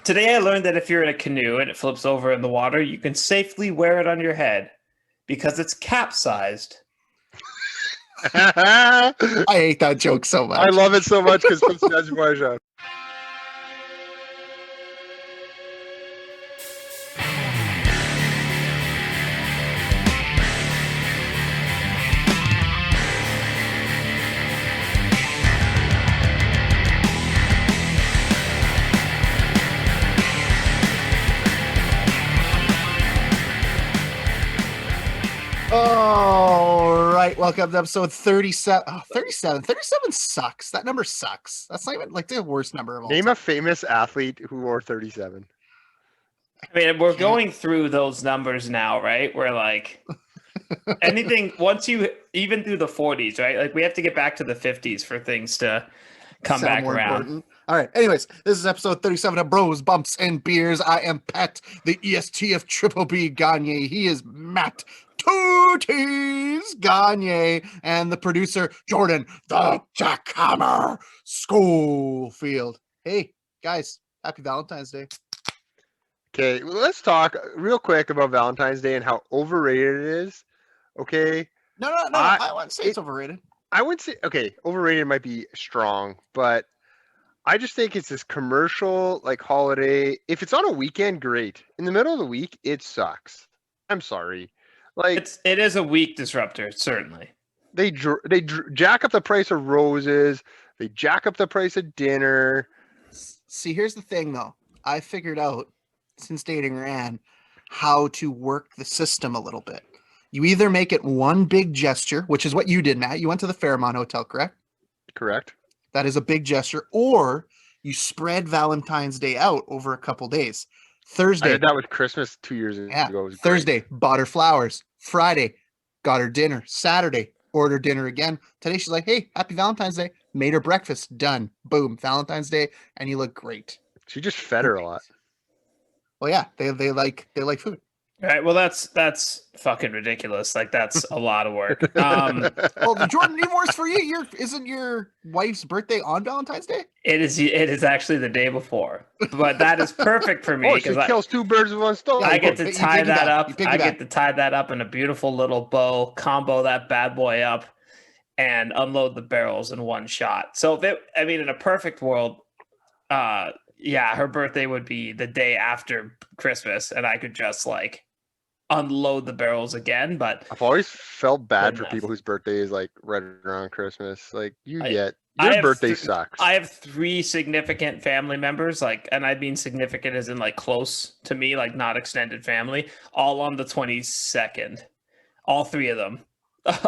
Today I learned that if you're in a canoe and it flips over in the water, you can safely wear it on your head because it's capsized. I I hate that joke so much. love it so much because that's Voyage. All right, welcome to episode 37. Oh, 37. 37 sucks. That number sucks. That's not even like the worst number of all Name time. a famous athlete who wore 37. I mean, we're going through those numbers now, right? We're like anything once you even through the 40s, right? Like we have to get back to the 50s for things to come Sound back more around. important. All right. Anyways, this is episode 37 of Bros, Bumps, and Beers. I am Pat, the EST of Triple B Gagne. He is Matt Tooties Gagne, and the producer Jordan, the Jackhammer Schofield. Hey guys, happy Valentine's Day. Okay, well, let's talk real quick about Valentine's Day and how overrated it is. Okay, No, I wouldn't say it's overrated. I would say overrated might be strong, but I just think it's this commercial like holiday. If it's on a weekend, great. In the middle of the week, it sucks. I'm sorry. Like It is a week disruptor, certainly. they jack up the price of roses. They jack up the price of dinner. See, here's the thing though. I figured out since dating Ran how to work the system a little bit. You either make it one big gesture, which is what you did, Matt. You went to the Fairmont Hotel, correct? Correct. That is a big gesture. Or you spread Valentine's Day out over a couple days. I Thursday, did that with Christmas 2 years ago. yeah. It was great. Thursday, bought her flowers. Friday, got her dinner. Saturday, ordered dinner again. Today, she's like, hey, happy Valentine's Day. Made her breakfast. Done. Boom. Valentine's Day. And you look great. She just fed her a lot. Well, yeah, they like food. All right. Well, that's fucking ridiculous. Like that's a lot of work. Well, Jordan, even worse for you. Isn't your wife's birthday on Valentine's Day? It is actually the day before, but that is perfect for me Oh, she because kills two birds with one stone. I get to You tie piggyback. that up. You I piggyback. get to tie that up in a beautiful little bow, combo that bad boy up, and unload the barrels in one shot. So, in a perfect world, yeah, her birthday would be the day after Christmas, and I could just like unload the barrels again. But I've always felt bad Good for enough. people whose birthday is like right around Christmas. Like I your have birthday th- sucks. I have 3 significant family members, like, and I mean significant as in like close to me, like not extended family, all on the 22nd. All 3 of them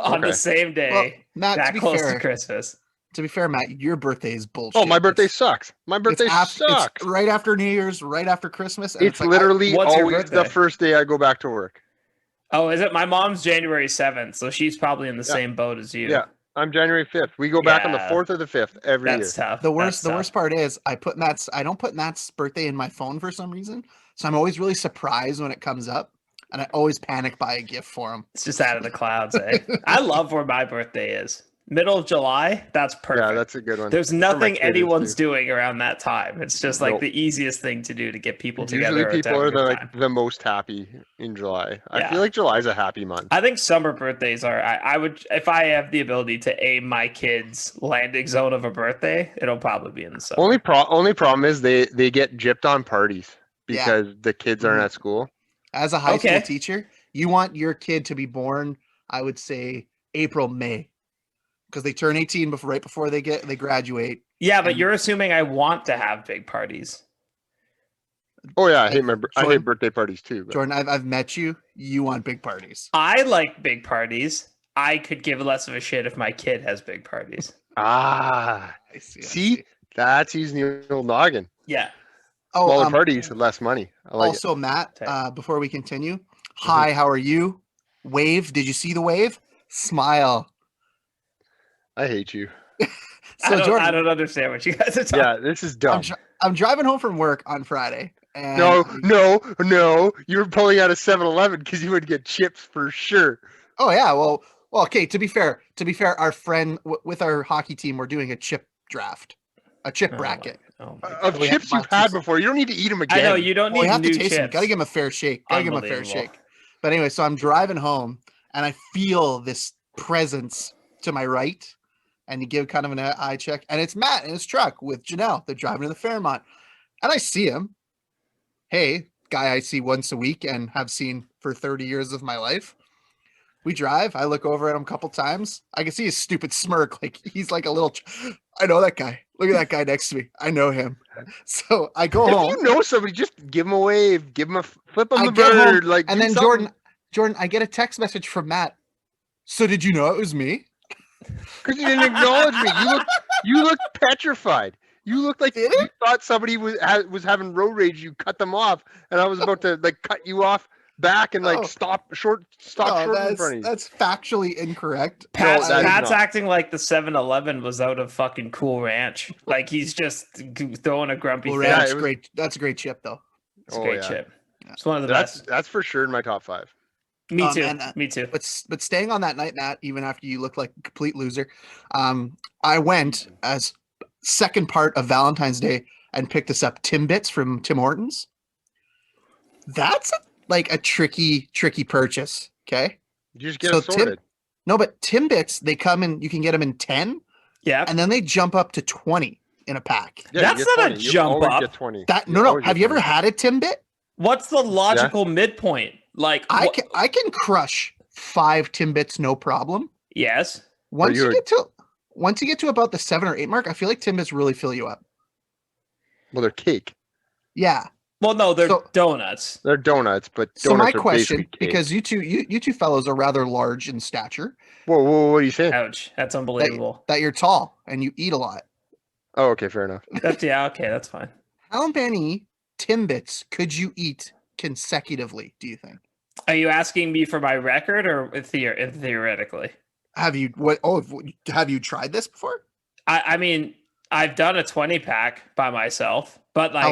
on Okay. the same day, Well, Matt, that close to Christmas. to be fair, Matt, your birthday is bullshit. Oh, my birthday It's- sucks. My birthday it's sucks. right after New Year's, right after Christmas. And It's like, literally What's your always the birthday? first day I go back to work. Oh, is it? My mom's January 7th, so she's probably in the Yeah. same boat as you. Yeah. I'm January 5th. We go back on the Yeah. 4th or the 5th every year. That's tough. the That's worst part is I don't put Matt's birthday in my phone for some reason. So I'm always really surprised when it comes up. And I always panic buy a gift for him. It's just out of the clouds, eh? I love where my birthday is. Middle of July, that's perfect. Yeah, that's a good one. There's That's where my nothing kid is, anyone's too. doing around that time. It's just like Nope. the easiest thing to do to get people together. Usually or to people have a are good time. the most happy in July. I Yeah. feel like July is a happy month. I think summer birthdays are. I would, if I have the ability to aim my kids' landing zone of a birthday, it'll probably be in the summer. Only problem is they get gypped on parties Yeah. because the kids aren't Mhm. at school. As a high Okay. school teacher, you want your kid to be born, I would say April, May. Because they turn 18 right before they graduate. Yeah, but And- you're assuming I want to have big parties. Oh yeah, I hate I Jordan- hate birthday parties too. But Jordan, I've met you. You want big parties. I like big parties. I could give less of a shit if my kid has big parties. I see, that's using the old noggin. Yeah. Oh, Smaller parties, less money. I like also, Matt, Okay. before we continue, hi, how are you? Wave. Did you see the wave? Smile. it. I hate you. So, Jordan, I don't understand what you guys are talking. Yeah, this is dumb. I'm driving home from work on Friday. And No. You were pulling out a 7-Eleven because you would get chips for sure. Oh yeah, well, okay. To be fair, our friend with our hockey team, we're doing a chip draft, a chip bracket. Oh my Of God. We have chips you've boxes. had before. You don't need to eat them again. I know you don't Well, need you have new to taste them. chips. Gotta give him a fair shake. Gotta give him a fair Unbelievable. shake. But anyway, so I'm driving home and I feel this presence to my right, and you give kind of an eye check, and it's Matt in his truck with Janelle. They're driving to the Fairmont, and I see him. Hey, guy I see once a week and have seen for 30 years of my life. We drive. I look over at him a couple times. I can see his stupid smirk. Like he's like a little. I know that guy. Look at that guy next to me. I know him. So I go If home. you know somebody, just give them a wave, give them a flip them I the get home, bird, like. and do then something. Jordan, I get a text message from Matt. So did you know it was me? Because you didn't acknowledge me. You look petrified. You looked like Did you thought somebody was having road rage. You cut them off, and I was about to like cut you off back and like Oh. stop short in front of you. That's factually incorrect. Pat's, that is Pat's not. acting like the 7-Eleven was out of fucking Cool Ranch. Like he's just throwing a grumpy Well, face. Ranch, it was- great. That's a great chip, though. It's a Oh, great yeah. chip. It's one of the That's best. for sure in my top 5. Me too. and, Me too. But staying on that night, Matt, even after you looked like a complete loser, I went as second part of Valentine's Day and picked us up Timbits from Tim Hortons. That's like a tricky purchase. Okay. You just get So it sorted. No, but Timbits, they come in, you can get them in 10, Yeah. and then they jump up to 20 in a pack. Yeah, That's you get not a 20. You jump always up. Get 20. That You no, always have get you ever 20. had a Timbit? What's the logical midpoint? Like I can crush 5 Timbits no problem. Yes. Once you're- you get to about the 7 or 8 mark, I feel like Timbits really fill you up. Well, they're cake. Yeah. Well, no, they're So- donuts. They're donuts, but So donuts my are question, basically cake. because you two fellows are rather large in stature, Whoa, what are you saying? Ouch. That's unbelievable. that you're tall and you eat a lot. Oh, okay, fair enough. Okay, that's fine. How many Timbits could you eat consecutively, do you think? Are you asking me for my record or theoretically? Have you tried this before? I mean, I've done a 20 pack by myself, but like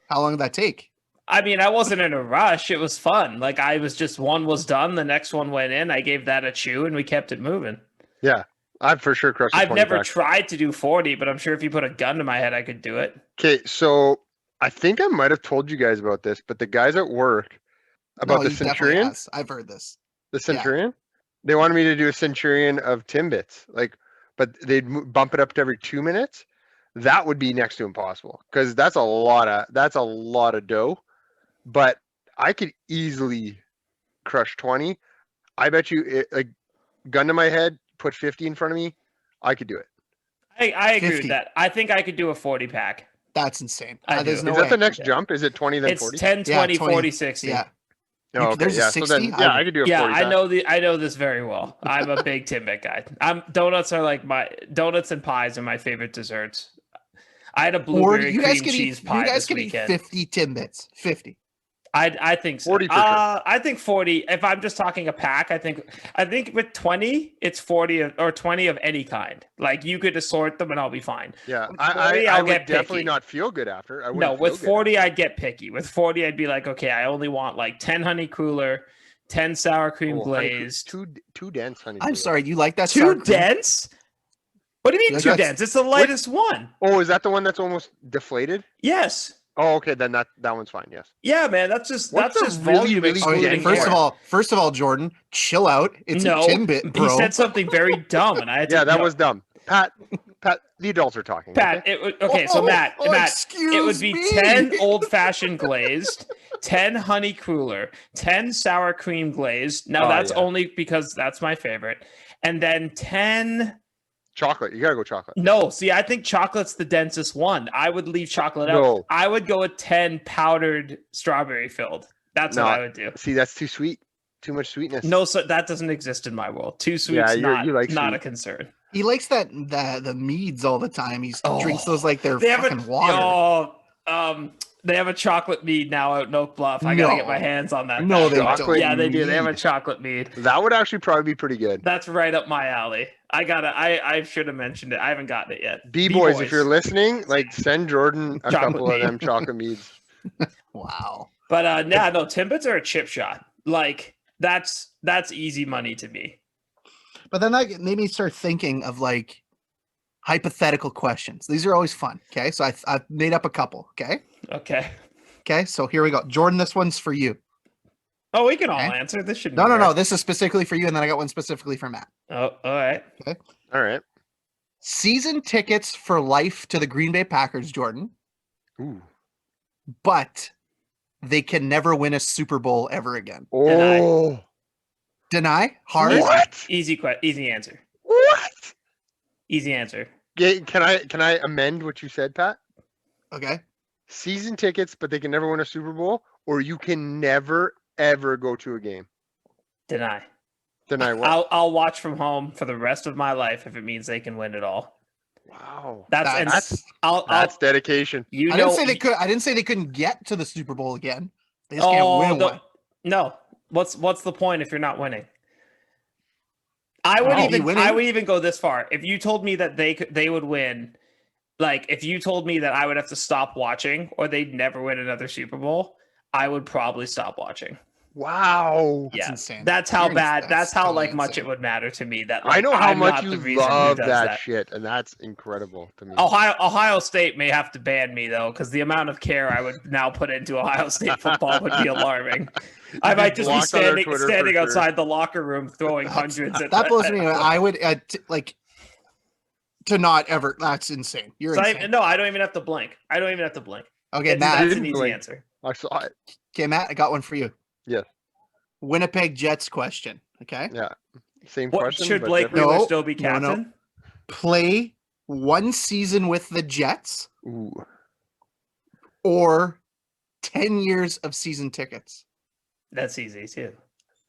How long did that take? I mean, I wasn't in a rush. It was fun. Like I was just one was done, the next one went in. I gave that a chew, and we kept it moving. Yeah, I've for sure crushed. I've never tried to do 40, but I'm sure if you put a gun to my head, I could do it. Okay, so I think I might have told you guys about this, but the guys at work about the you definitely Centurion, has. I've heard this. the Centurion, they wanted me to do a Centurion of Timbits, but they'd bump it up to every 2 minutes. That would be next to impossible because that's a lot of dough. But I could easily crush 20. I bet you, gun to my head, put 50 in front of me, I could do it. I agree 50. with that. I think I could do a 40 pack. That's insane. I There's do. no Is way. that the next Yeah. jump? Is it 20 then It's 40? 10, Yeah, 20, 20, 40, 60. Yeah. Oh, okay, there's a yeah. So 60? then, I could do a 40. Yeah, I pack. I know this very well. I'm a big Timbit guy. Donuts are like donuts and pies are my favorite desserts. I had a blueberry cream cheese pie this weekend. 50 Timbits. 50. I think so. 40 for sure. I think 40. If I'm just talking a pack, I think with 20, it's 40 or 20 of any kind. Like you could assort them and I'll be fine. Yeah, With 40, I I'll would get definitely picky. not feel good after. I No, wouldn't with feel good 40, after. I'd get picky. With 40, I'd be like, okay, I only want like 10 honey cooler, 10 sour cream Oh, honey coo- glazed. too dense, honey. I'm cooler. sorry, you like that sour Too cream? dense? What do you mean Like too that's- dense? It's the lightest one. Oh, is that the one that's almost deflated? Yes. Oh, okay, then that one's fine. Yes. Yeah, man. That's just What's the volume really, really Oh, excluding dense first air. of first of all, Jordan, chill out. It's no, a Timbit, bro. he said something very dumb, and I had to. Yeah, that no, was dumb. Pat, the adults are talking. Pat. okay? It would okay. So Matt, Matt, excuse it would be me. 10 old fashioned glazed, 10 honey cooler, 10 sour cream glazed. Now Oh, that's yeah. only because that's my favorite, and then 10. Chocolate. You gotta go chocolate. No, see, I think chocolate's the densest one. I would leave chocolate out. No. I would go with 10 powdered strawberry filled. That's what No. I would do. See, that's too sweet. Too much sweetness. No, so that doesn't exist in my world. Too sweet's Yeah, not, you like not a sweet. concern. He likes the meads all the time. He drinks those like they're They have fucking water. They have a chocolate mead now out in Oak Bluff. I gotta No. get my hands on that. No, they bad boy. don't. Yeah, they do. They have a Mead. chocolate mead. That would actually probably be pretty good. That's right up my alley. I should have mentioned it. I haven't gotten it yet. B-boys, if you're listening, send Jordan a Chocolate couple of mead. them chocolate meads. Wow. But no, Timbits are a chip shot. Like that's easy money to me. But then that made me start thinking of hypothetical questions. These are always fun. Okay, so I've made up a couple. Okay. Okay, so here we go. Jordan, this one's for you. Oh, we can all Okay. answer. This shouldn't. No. This is specifically for you, and then I got one specifically for Matt. Oh, all right. All right. Season tickets for life to the Green Bay Packers, Jordan, Ooh. but they can never win a Super Bowl ever again. Oh. Deny? Hard? What? Easy answer. What? Easy answer. Can I amend what you said, Pat? Okay. Season tickets, but they can never win a Super Bowl, or you can never ever go to a game. Deny. Deny what? I'll watch from home for the rest of my life if it means they can win it all. Wow. That's Dedication. I didn't say they could. I didn't say they couldn't get to the Super Bowl again. They just can't win one. No. What's the point if you're not winning? I would even go this far. If you told me that they would win, like if you told me that I would have to stop watching or they'd never win another Super Bowl, I would probably stop watching. Wow. That's insane. That's how bad. That's how totally much insane. it would matter to me. That I know how I'm much not the you reason who love does that shit, and that's incredible to me. Ohio State may have to ban me though, because the amount of care I would now put into Ohio State football would be alarming. I might just be standing outside the locker room throwing hundreds. That blows me. I would to not ever. That's insane. You're insane. No, I don't even have to blink. Okay, Matt. That's an easy answer. I saw it. Okay, Matt. I got one for you. Yeah. Winnipeg Jets question. Okay. Yeah. Same question. Should Blake Wheeler still be captain? No. Play one season with the Jets. Ooh. Or 10 years of season tickets. That's easy too.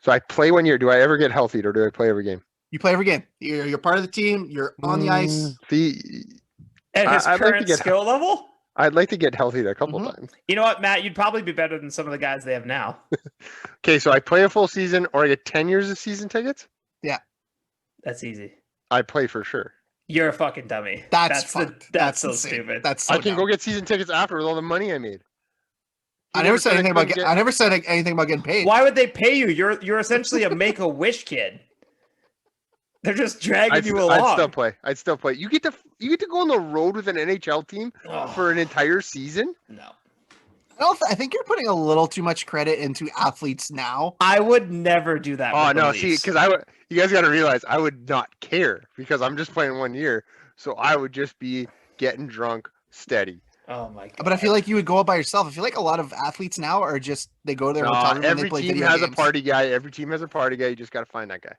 So I play 1 year. Do I ever get healthy, or do I play every game? You play every game. You're part of the team. You're on the ice. At his current skill level? I'd like to get healthy a couple times. You know what, Matt? You'd probably be better than some of the guys they have now. Okay, so I play a full season, or I get 10 years of season tickets? Yeah. That's easy. I play for sure. You're a fucking dummy. That's so insane. stupid. That's so I can go get season tickets after with all the money I made. I never said anything about getting paid. Why would they pay you? You're essentially a Make-A-Wish kid. They're just dragging you along. I'd still play. You get to go on the road with an NHL team for an entire season? No. I think you're putting a little too much credit into athletes now. I would never do that. Oh no, see, because you guys got to realize I would not care because I'm just playing 1 year, so I would just be getting drunk steady. Oh my god! But I feel like you would go out by yourself. I feel like a lot of athletes now are just they go to their hotel room and they play video games. Every team has a party guy. Every team has a party guy. You just got to find that guy.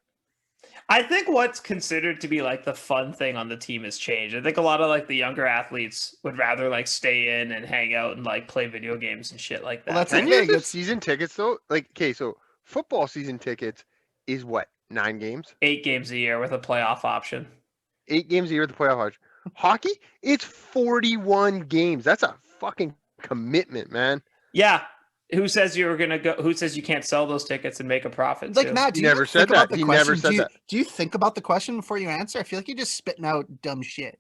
I think what's considered to be like the fun thing on the team has changed. I think a lot of like the younger athletes would rather like stay in and hang out and like play video games and shit like that. Well, that's the thing. Get season tickets though. Like, okay, so football season tickets is what, 9 games? 8 games a year with a playoff option. 8 games a year with the playoff option. Hockey, it's 41 games. That's a fucking commitment, man. Yeah. Who says you're gonna go? Who says you can't sell those tickets and make a profit? Like, Matt, he never said that. He never said that. Do you think about the question before you answer? I feel like you're just spitting out dumb shit.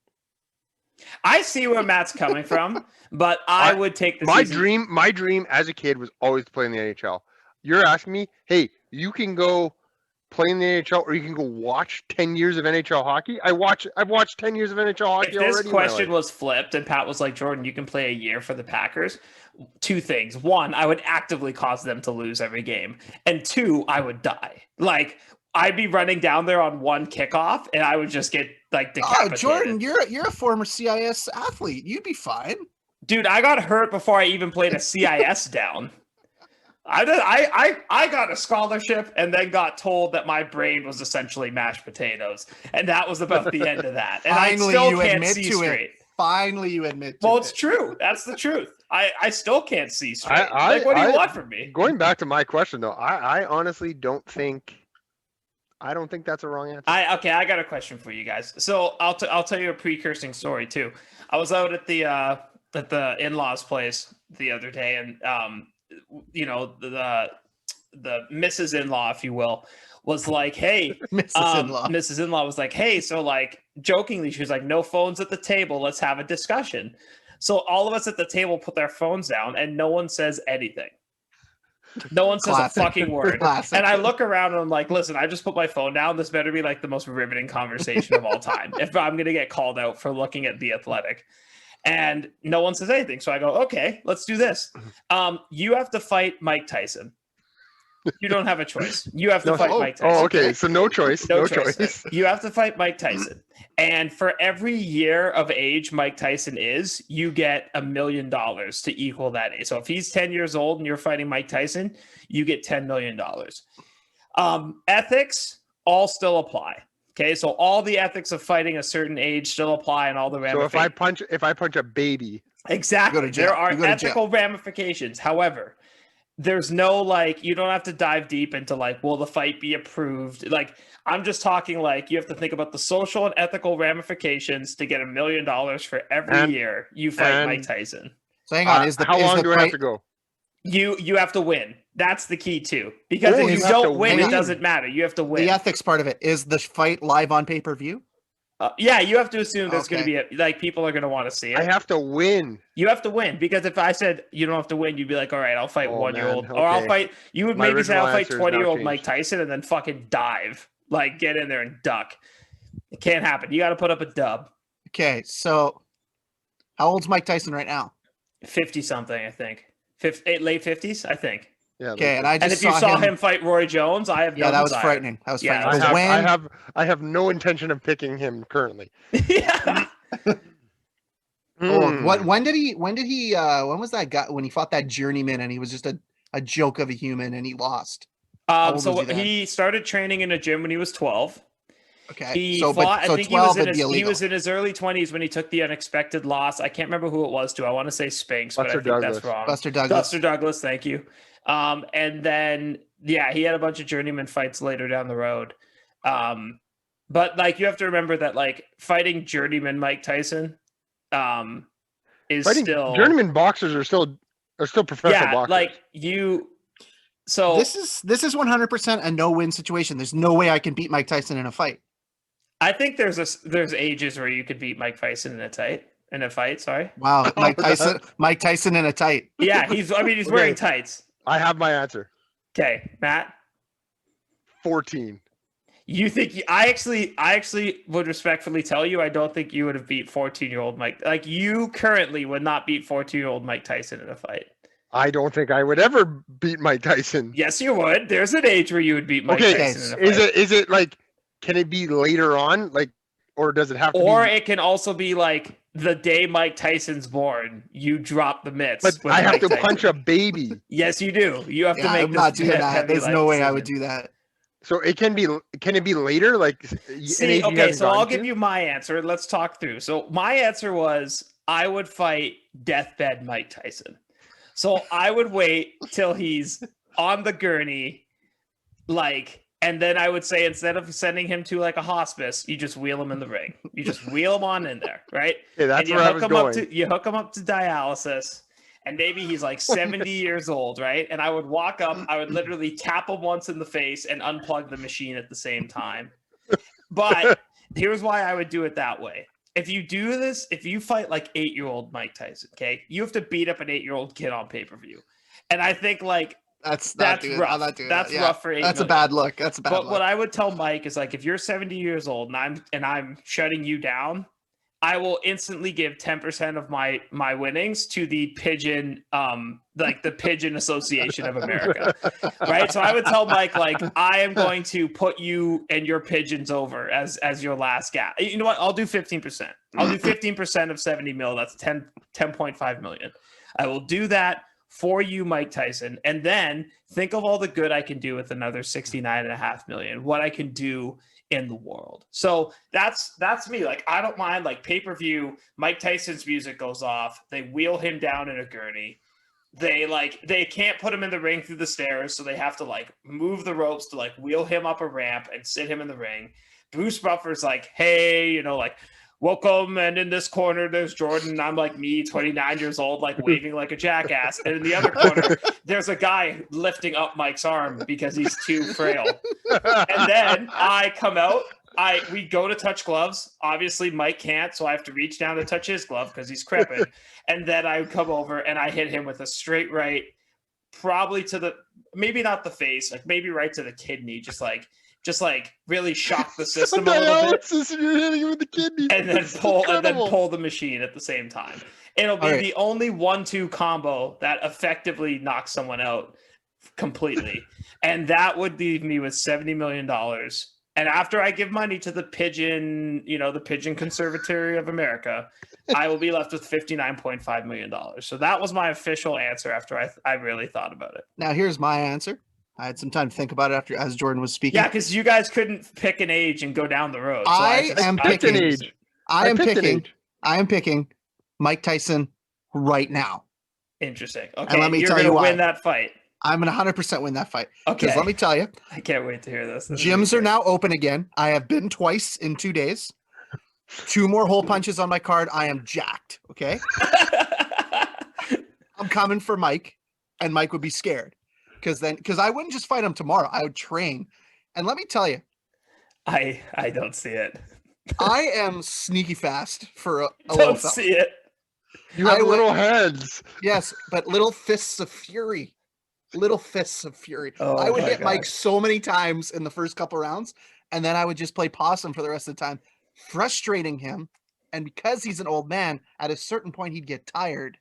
I see where Matt's coming from, but I would take the My dream as a kid was always to play in the NHL. You're asking me, hey, you can go play in the NHL, or you can go watch 10 years of NHL hockey. I've watched 10 years of NHL hockey already. If this question was flipped and Pat was like, Jordan, you can play a year for the Packers, 2 things. 1, I would actively cause them to lose every game. And 2, I would die. Like, I'd be running down there on one kickoff and I would just get like decapitated. Oh, Jordan, you're a former CIS athlete. You'd be fine. Dude, I got hurt before I even played a CIS down. I got a scholarship and then got told that my brain was essentially mashed potatoes, and that was about the end of that. And Finally, I still can't see straight. Finally, you admit to it. Well, it's true. That's the truth. I still can't see straight. What do you want from me? Going back to my question though, I honestly don't think that's a wrong answer. I got a question for you guys. So I'll tell you a precursing story too. I was out at the in-laws' place the other day, and the Mrs. In-law, if you will, was like, hey, Mrs. In-law was like, hey, so like jokingly, she was like, no phones at the table. Let's have a discussion. So all of us at the table put their phones down and no one says anything. No one says Classic. a fucking word. Classic. And I look around and I'm like, listen, I just put my phone down. This better be like the most riveting conversation of all time if I'm going to get called out for looking at The Athletic. And no one says anything. So I go, okay, let's do this. You have to fight Mike Tyson. You don't have a choice. You have to fight Mike Tyson. Oh, okay. So no choice. No choice. You have to fight Mike Tyson. And for every year of age Mike Tyson is, you get $1 million to equal that age. So if he's 10 years old and you're fighting Mike Tyson, you get $10 million. Ethics all still apply. Okay, so all the ethics of fighting a certain age still apply, and all the ramifications. So if I punch a baby, exactly, there are ethical ramifications. However, there's no like, you don't have to dive deep into like, will the fight be approved? Like, I'm just talking like, you have to think about the social and ethical ramifications to get $1 million for every year you fight Mike Tyson. So hang on, how long do I have to go? You have to win. That's the key too. Because if you don't win, it doesn't matter. You have to win. The ethics part of it is the fight live on pay-per-view. Yeah, you have to assume there's going to be like people are going to want to see it. I have to win. You have to win because if I said you don't have to win, you'd be like, all right, I'll fight 1-year-old, okay. or I'll fight. You would maybe say I'll fight 20-year-old changed. Mike Tyson and then fucking dive, like get in there and duck. It can't happen. You got to put up a dub. Okay, so how old's Mike Tyson right now? 50 something, I think. Late 50s, I think. Yeah. Okay, and if you saw him fight Roy Jones, I have no that was desire. frightening. That was frightening. I have no intention of picking him currently. Yeah. When was that guy when he fought that journeyman and he was just a joke of a human and he lost? So he started training in a gym when he was 12. Okay. He fought, I think he was in his early 20s when he took the unexpected loss. I can't remember who it was to. I want to say Spinks, but I think that's wrong. Buster Douglas, thank you. And then he had a bunch of journeyman fights later down the road. But like you have to remember that like fighting journeyman Mike Tyson journeyman boxers are still professional boxers. Like you. So this is 100% a no-win situation. There's no way I can beat Mike Tyson in a fight. I think there's ages where you could beat Mike Tyson in a fight. Sorry. Wow, Mike Tyson in a tight. Yeah, he's wearing tights. I have my answer. Okay, Matt. 14. You think I actually would respectfully tell you I don't think you would have beat 14-year-old Mike. Like you currently would not beat 14-year-old Mike Tyson in a fight. I don't think I would ever beat Mike Tyson. Yes, you would. There's an age where you would beat Mike Tyson in a fight. Is it like, can it be later on? Like, or does it have to be? Or it can also be like the day Mike Tyson's born, you drop the mitts. But I have to punch a baby. Yes, you do. You have to make I'm not doing that. There's no way I would do that. So can it be later? Like, so I'll give you my answer. Let's talk through. So my answer was I would fight deathbed Mike Tyson. So I would wait till he's on the gurney, and then I would say instead of sending him to like a hospice, you just wheel him in the ring. You just wheel him on in there, right? Yeah, that's where I was going. You hook him up to dialysis, and maybe he's like 70 years old, right? And I would walk up, I would literally tap him once in the face and unplug the machine at the same time. But here's why I would do it that way. If you do this, if you fight like 8-year-old Mike Tyson, okay, you have to beat up an 8-year-old kid on pay-per-view. And I think like that's rough. That's rough for 8. That's a bad look. That's a bad look. But what I would tell Mike is like, if you're 70 years old and I'm shutting you down, I will instantly give 10% of my winnings to the Pigeon, the Pigeon Association of America, right? So I would tell Mike, like, I am going to put you and your pigeons over as your last gap. You know what? I'll do 15%. I'll do 15% of 70 mil. That's 10.5 million. I will do that for you, Mike Tyson. And then think of all the good I can do with another 69.5 million, what I can do in the world. So that's me. Like, I don't mind, like, pay-per-view, Mike Tyson's music goes off, they wheel him down in a gurney, they can't put him in the ring through the stairs, so they have to like move the ropes to like wheel him up a ramp and sit him in the ring. Bruce Buffer's like, hey, like, welcome, and in this corner there's Jordan. I'm like me, 29 years old, like waving like a jackass, and in the other corner there's a guy lifting up Mike's arm because he's too frail. And then I come out, we go to touch gloves. Obviously Mike can't, so I have to reach down to touch his glove because he's crippled. And then I come over and I hit him with a straight right, probably to the, maybe not the face, like maybe right to the kidney, just like really shock the system a little bit, Dialysis, and you're hitting him with the kidney. and then This is pull incredible. the machine at the same time. It'll be All right. the only 1-2 combo that effectively knocks someone out completely, and that would leave me with $70 million. And after I give money to the Pigeon, the Pigeon Conservatory of America, I will be left with $59.5 million. So that was my official answer after I really thought about it. Now here's my answer. I had some time to think about it as Jordan was speaking. Yeah, because you guys couldn't pick an age and go down the road. So I am picked an picking. age. I am picked an picking. age. I am picking Mike Tyson right now. Interesting. And Okay, let me you're tell going you to why. win that fight. I'm gonna 100% win that fight. Okay. Because let me tell you, I can't wait to hear this. This is gyms are great. now open again. I have been twice in 2 days. 2 more hole punches on my card. I am jacked. Okay. I'm coming for Mike, and Mike would be scared because I wouldn't just fight him tomorrow. I would train. And let me tell you, I don't see it. I am sneaky fast for a little Don't fella. see it. You have I would- little hands. Yes, but little fists of fury. Little fists of fury. Oh I would my hit Mike God. so many times in the first couple rounds, and then I would just play possum for the rest of the time, frustrating him. And because he's an old man, at a certain point he'd get tired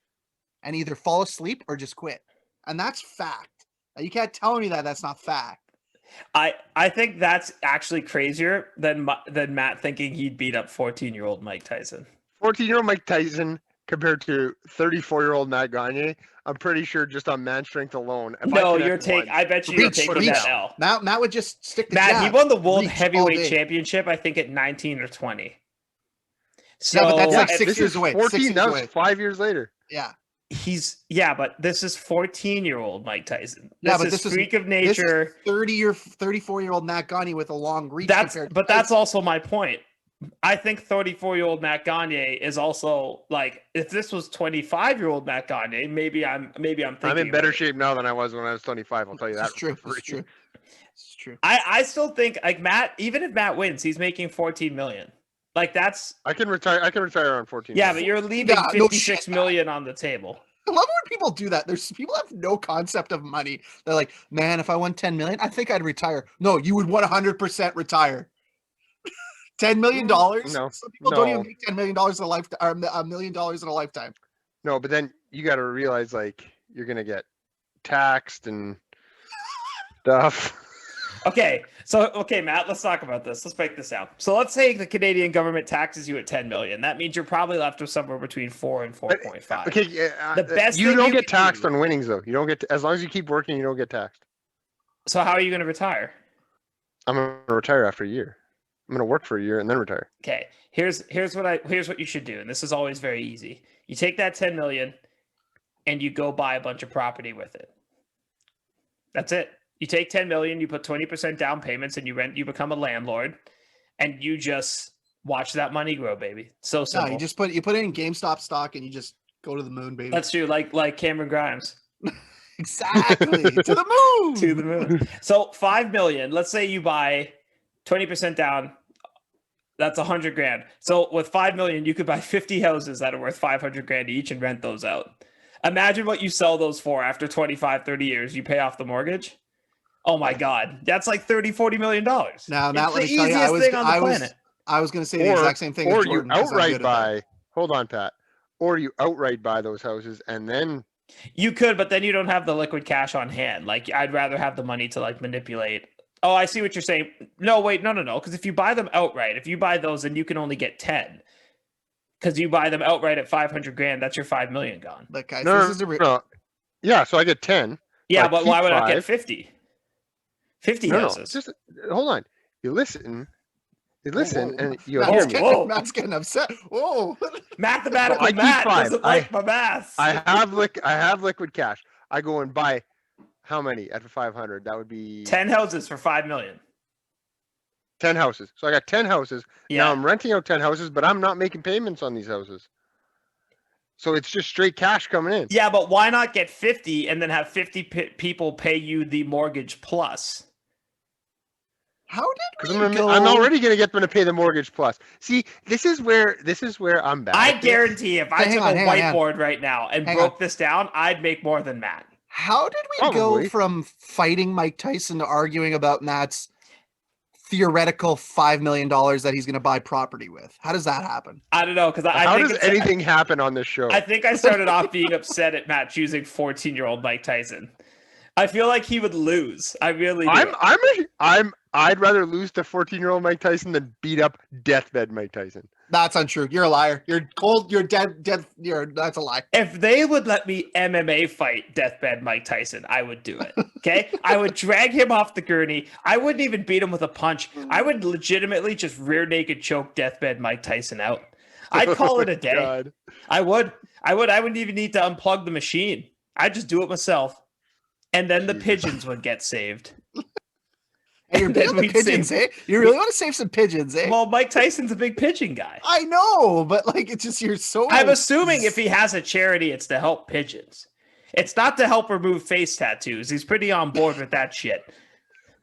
and either fall asleep or just quit. And that's fact. Now, you can't tell me that that's not fact. I think that's actually crazier than Matt thinking he'd beat up 14-year-old Mike Tyson. 14-year-old Mike Tyson compared to 34-year-old Matt Gagne. I'm pretty sure just on man strength alone. if I No, connect you're taking. one- I bet you're Reach, taking reach. that L. Matt would just stick the Matt, he jab, won the World reach all Heavyweight day. Championship, I think, at 19 or 20. So Yeah, but that's like if 6 This years is away. 14. 6 years That was away. 5 years later. Yeah. but this is 14-year-old Mike Tyson. Yeah, This but is this is- freak of This nature. is 34-year-old Matt Gagne with a long reach. That's also my point. I think 34-year-old Matt Gagne is also like, if this was 25-year-old Matt Gagne, maybe I'm thinking I'm in better about it. shape now than I was when I was 25. I'll tell you This that. is true. for This is free. true. This is true. I still think like Matt, even if Matt wins, he's making 14 million. Like that's I can retire on 14. yeah, but you're leaving Yeah, no 56 shit. million on the table. I love when people do that. There's people have no concept of money. They're like, man, if I won 10 million, I think I'd retire. No, you would 100% retire. $10 million? No, Some people don't even no. make $10 million in a lifetime, or $1 million in a lifetime. No, but then you got to realize like you're gonna get taxed and stuff. Okay, Matt, let's talk about this. Let's break this down. So let's say the Canadian government taxes you at 10 million. That means you're probably left with somewhere between 4 and 4.5. Okay, The best you thing don't you get can taxed do- on winnings though. You don't get as long as you keep working, you don't get taxed. So how are you going to retire? I'm gonna retire after a year. I'm gonna work for a year and then retire. Okay, here's what you should do, and this is always very easy. You take that 10 million and you go buy a bunch of property with it. That's it. You take 10 million, you put 20% down payments, and you become a landlord, and you just watch that money grow, baby. So No, simple. you just put it in GameStop stock and you just go to the moon, baby. That's true, like Cameron Grimes. exactly to the moon. To the moon. So 5 million, let's say you buy 20% down, that's 100 grand. So with 5 million, you could buy 50 houses that are worth 500 grand each and rent those out. Imagine what you sell those for after 25, 30 years. You pay off the mortgage. Oh my God. That's like 30, 40 million dollars. Now, It's let the me tell you, easiest thing on the planet. I was going to say the exact same thing. Or as you Jordan, 'cause I'm outright good at that. buy. Hold on, Pat. Or you outright buy those houses and then You could, but then you don't have the liquid cash on hand. Like I'd rather have the money to like manipulate. Oh, I see what you're saying. No, wait, no. Because if you buy them outright, if you buy those, then you can only get 10. Because you buy them outright at 500 grand, that's your 5 million gone. Look, guys, no, this is a no. Yeah, so I get 10. Yeah, I but why keep would I get 5. 50? 50 No, houses. just hold on. You listen, Whoa. and you'll Matt's hear me. getting, Whoa. Matt's getting upset. Whoa. Mathematical I keep Matt 5. doesn't like my math. I have liquid cash. I go and buy how many at 500? That would be 10 houses for 5 million. 10 houses. So I got 10 houses. Yeah. Now I'm renting out 10 houses, but I'm not making payments on these houses. So it's just straight cash coming in. Yeah, but why not get 50 and then have 50 people pay you the mortgage plus? How did Because we go? I'm already going to get them to pay the mortgage plus. See, this is where I'm bad. I at this. guarantee if I Hang took on, a hang on, hang on. whiteboard right now and Hang broke this down, I'd make more than Matt. How did we go Probably. from fighting Mike Tyson to arguing about Matt's theoretical $5 million that he's going to buy property with? How does that happen? I don't know, because How does anything happen on this show? I think I started off being upset at Matt choosing 14-year-old Mike Tyson. I feel like he would lose. I really do. I'd rather lose to 14-year-old Mike Tyson than beat up deathbed Mike Tyson. That's untrue. You're a liar. You're cold. You're dead. That's a lie. If they would let me MMA fight deathbed Mike Tyson, I would do it. Okay? I would drag him off the gurney. I wouldn't even beat him with a punch. I would legitimately just rear naked choke deathbed Mike Tyson out. I'd call it a day. God. I would. I wouldn't even need to unplug the machine. I'd just do it myself. And then the pigeons would get saved. Hey, you're big on the pigeons, eh? You really want to save some pigeons, eh? Well, Mike Tyson's a big pigeon guy. I know, but like it's just you're so. I'm assuming if he has a charity, it's to help pigeons. It's not to help remove face tattoos. He's pretty on board with that shit.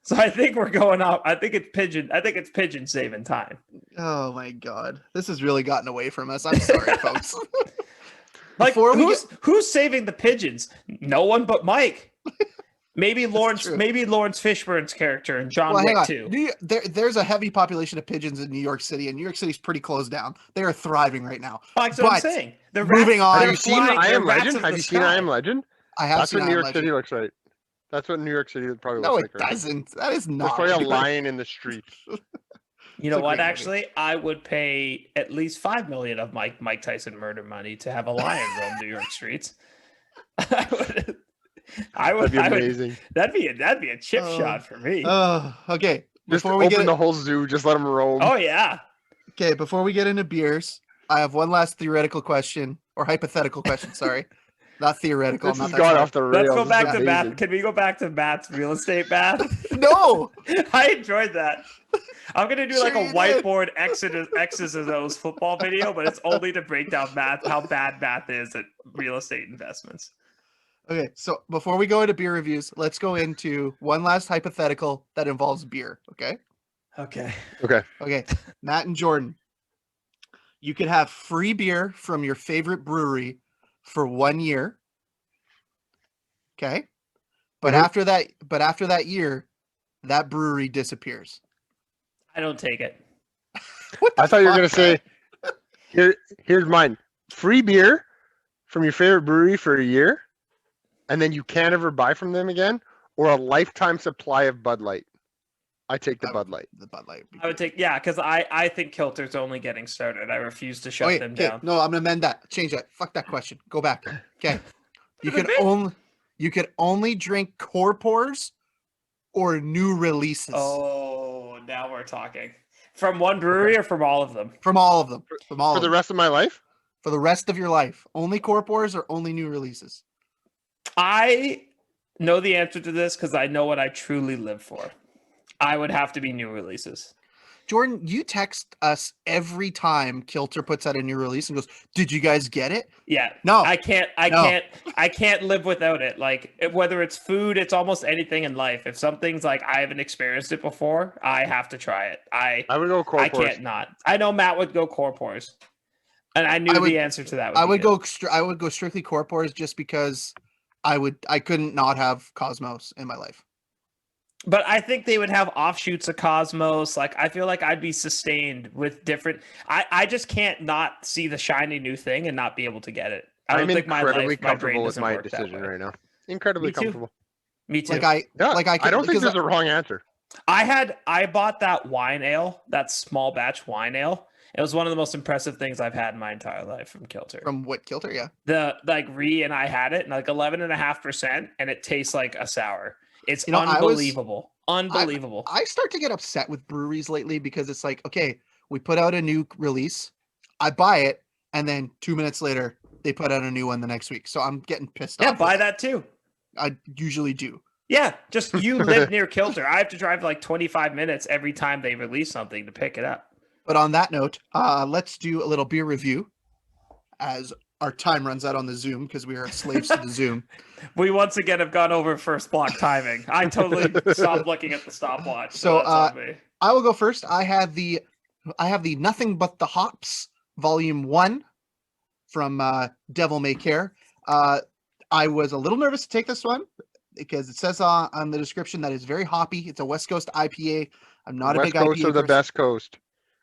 So I think we're going up. I think it's pigeon saving time. Oh my god, this has really gotten away from us. I'm sorry, folks. Like who's saving the pigeons? No one but Mike. Maybe Lawrence Fishburne's character and John Wick too. There's a heavy population of pigeons in New York City, and New York City's pretty closed down. They are thriving right now. That's what I'm saying. Moving on. Have you seen I Am Legend? Have you seen I Am Legend? I have. That's what New York City looks like. That's what New York City probably looks like. No, it doesn't. That is not. There's probably a lion in the street. You know what? Actually, I would pay at least $5 million of Mike Tyson murder money to have a lion roam New York streets. I would. That'd be amazing. That'd be a chip shot for me. Okay. Before we open the whole zoo, just let them roam. Oh yeah. Okay. Before we get into beers, I have one last theoretical question or hypothetical question. Sorry, not theoretical. This has gone off the rails. Let's go back to Matt. Can we go back to Matt's real estate math? No. I enjoyed that. I'm gonna do like a whiteboard X's of those football video, but it's only to break down how bad math is at real estate investments. Okay, so before we go into beer reviews, let's go into one last hypothetical that involves beer. Okay. Okay. Matt and Jordan, you could have free beer from your favorite brewery for 1 year. Okay, but after that year, that brewery disappears. I don't take it. I thought you were gonna say, here's mine: free beer from your favorite brewery for a year, and then you can't ever buy from them again, or a lifetime supply of Bud Light. I take the Bud Light. The Bud Light. I would take, because I think Kilter's only getting started. I refuse to shut them down. No, I'm gonna amend that. Change that. Fuck that question. Go back. Okay. You could only drink core pours or new releases. Oh, now we're talking. From one brewery or from all of them? From all of them. For the rest of my life? For the rest of your life. Only core pours or only new releases? I know the answer to this because I know what I truly live for. I would have to be new releases. Jordan, you text us every time Kilter puts out a new release and goes, "Did you guys get it?" Yeah. No. I can't live without it. Like whether it's food, it's almost anything in life. If something's like I haven't experienced it before, I have to try it. I would go core pours. I can't not. I know Matt would go core pours. And I knew the answer to that. I would go strictly core pours just because I couldn't not have Cosmos in my life. But I think they would have offshoots of Cosmos. Like, I feel like I'd be sustained with different. I just can't not see the shiny new thing and not be able to get it. I'm incredibly comfortable with my decision right now. Incredibly comfortable. Me too. I don't think there's a wrong answer. I bought that wine ale, that small batch wine ale. It was one of the most impressive things I've had in my entire life from Kilter. From what Kilter? Yeah. Ree and I had it, and like 11.5%, and it tastes like a sour. It's unbelievable. Unbelievable. I start to get upset with breweries lately because it's like, okay, we put out a new release, I buy it, and then 2 minutes later they put out a new one the next week. So I'm getting pissed off. Yeah, buy that too. I usually do. Yeah, just you live near Kilter. I have to drive like 25 minutes every time they release something to pick it up. But on that note, let's do a little beer review as our time runs out on the Zoom because we are slaves to the Zoom. We once again have gone over first block timing. I totally stopped looking at the stopwatch. So I will go first. I have the Nothing But the Hops Volume 1 from Devil May Care. I was a little nervous to take this one because it says on the description that it's very hoppy. It's a West Coast IPA. I'm not a West big Coast IPA or the person. best coast.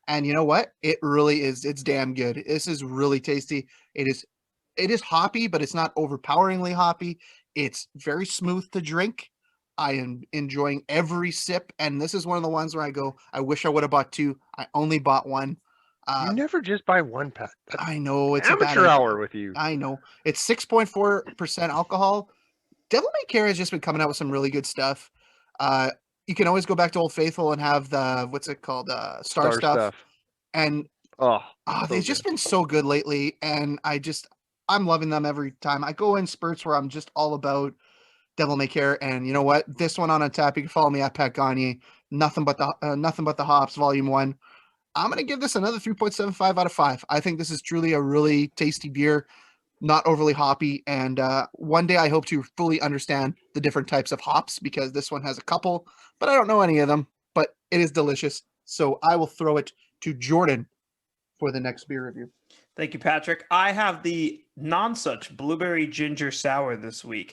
And you know what? It really is. It's damn good. This is really tasty. It is hoppy, but it's not overpoweringly hoppy. It's very smooth to drink. I am enjoying every sip, and this is one of the ones where I go, I wish I would have bought two. I only bought one. You never just buy one, Pat. That's I know it's a bad amateur idea. hour with you. I know. It's 6.4% alcohol. Devil May Care has just been coming out with some really good stuff. You can always go back to Old Faithful and have the, what's it called? Star stuff. And they've just been so good lately. And I'm loving them every time. I go in spurts where I'm just all about Devil May Care. And you know what? This one on Untap, you can follow me at Pat Gagne. Nothing but the hops, volume 1. I'm going to give this another 3.75 out of 5. I think this is truly a really tasty beer, not overly hoppy. And one day I hope to fully understand the different types of hops because this one has a couple, but I don't know any of them, but it is delicious. So I will throw it to Jordan for the next beer review. Thank you, Patrick. I have the Nonsuch Blueberry Ginger Sour this week.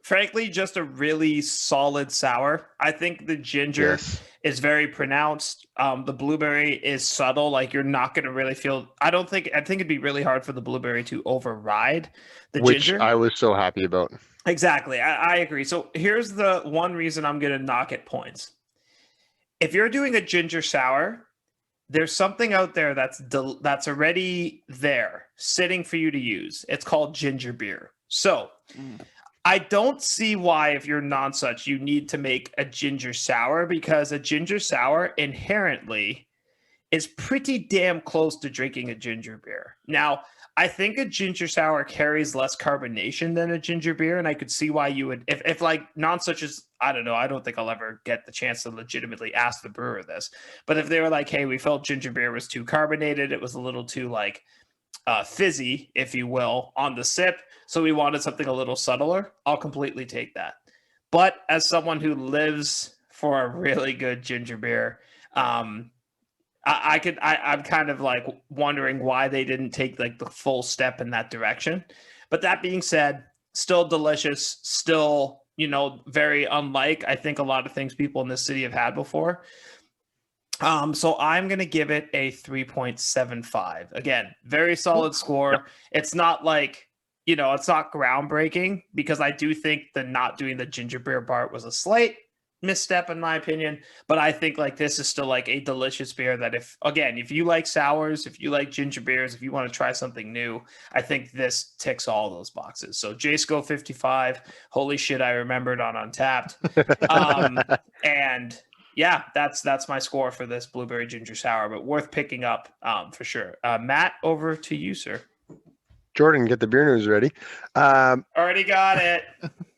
Frankly, just a really solid sour. I think the ginger is very pronounced. The blueberry is subtle. Like you're not going to really feel. I think it'd be really hard for the blueberry to override the ginger. Which I was so happy about. Exactly. I agree. So here's the one reason I'm going to knock it points. If you're doing a ginger sour, there's something out there that's already there, sitting for you to use. It's called ginger beer. So I don't see why, if you're Nonsuch, you need to make a ginger sour, because a ginger sour inherently is pretty damn close to drinking a ginger beer. Now, I think a ginger sour carries less carbonation than a ginger beer, and I could see why you would, if like Nonsuch is, I don't know, I don't think I'll ever get the chance to legitimately ask the brewer this, but if they were like, hey, we felt ginger beer was too carbonated, it was a little too like fizzy, if you will, on the sip, so we wanted something a little subtler, I'll completely take that. But as someone who lives for a really good ginger beer, I'm kind of like wondering why they didn't take like the full step in that direction. But that being said, still delicious, still, very unlike, I think, a lot of things people in this city have had before. So I'm going to give it a 3.75. Again, very solid score. Yep. It's not like, it's not groundbreaking, because I do think the not doing the ginger beer part was a slight misstep in my opinion, but I think like this is still like a delicious beer that if you like sours, if you like ginger beers, if you want to try something new, I think this ticks all those boxes. So JSCO 55, holy shit, I remembered on Untapped. And yeah, that's my score for this blueberry ginger sour, but worth picking up for sure. Matt, over to you, sir. Jordan, get the beer news ready. Already got it.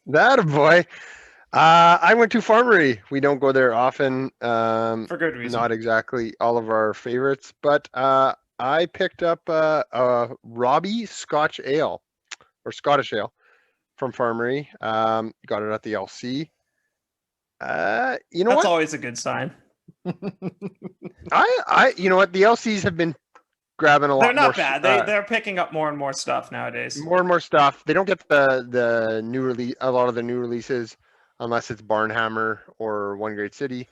That a boy. I went to Farmery. We don't go there often. For good reason. Not exactly all of our favorites, but I picked up a Robbie Scottish Ale from Farmery. Got it at the LC. That's always a good sign. You know what? The LCs have been grabbing a lot. They're not bad. They're picking up more and more stuff nowadays. More and more stuff. They don't get the new release, a lot of the new releases, unless it's Barnhammer or One Great City.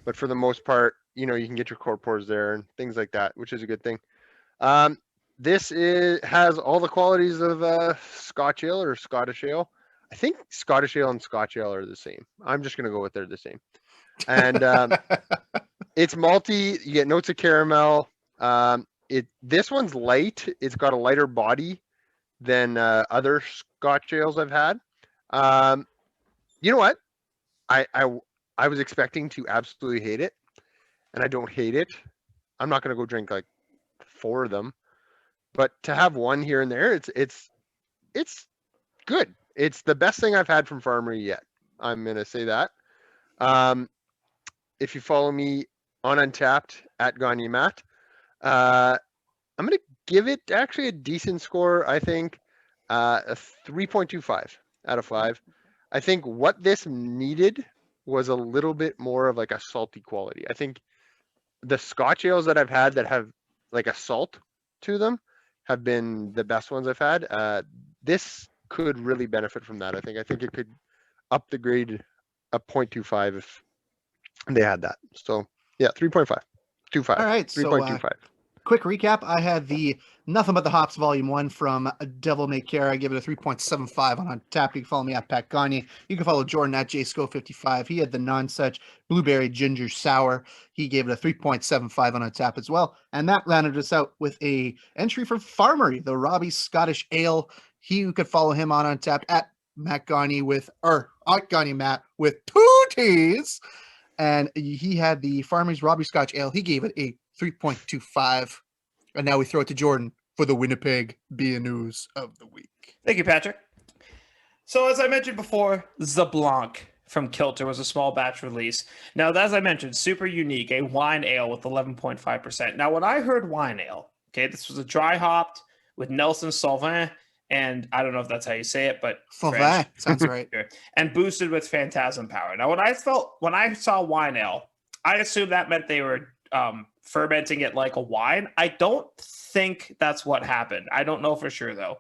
But for the most part, you can get your core pours there and things like that, which is a good thing. This has all the qualities of Scotch Ale or Scottish Ale. I think Scottish Ale and Scotch Ale are the same. I'm just going to go with they're the same. And it's malty. You get notes of caramel. This one's light. It's got a lighter body than other Scotch Ales I've had. You know what? I was expecting to absolutely hate it, and I don't hate it. I'm not going to go drink like 4 of them, but to have one here and there, it's good. It's the best thing I've had from Farmery yet. I'm going to say that. If you follow me on Untapped at Gagne Matt, I'm going to give it actually a decent score. I think a 3.25 out of 5. I think what this needed was a little bit more of like a salty quality. I think the Scotch ales that I've had that have like a salt to them have been the best ones I've had. This could really benefit from that. I think it could up the grade a 0.25 if they had that. So yeah, 3.5. 25. All right, so 3.25. quick recap. I had the Nothing But the Hops Volume 1 from Devil May Care. I give it a 3.75 on Untapped. You can follow me at Pat Gagne. You can follow Jordan at JSco55. He had the Nonsuch Blueberry Ginger Sour. He gave it a 3.75 on Untapped as well. And that rounded us out with a entry from Farmery, the Robbie Scottish Ale. You could follow him on Untapped at Matt Gagne at Gagne Matt with 2 T's. And he had the Farmery's Robbie Scotch Ale. He gave it a 3.25. And now we throw it to Jordan for the Winnipeg Beer News of the Week. Thank you, Patrick. So as I mentioned before, Zablanc from Kilter was a small batch release. Now, as I mentioned, super unique, a wine ale with 11.5%. Now, when I heard wine ale, okay, this was a dry hopped with Nelson Sauvin, and I don't know if that's how you say it, but Sauvin sounds right. And boosted with Phantasm Power. Now, when I saw wine ale, I assumed that meant they were fermenting it like a wine. I don't think that's what happened. I don't know for sure though.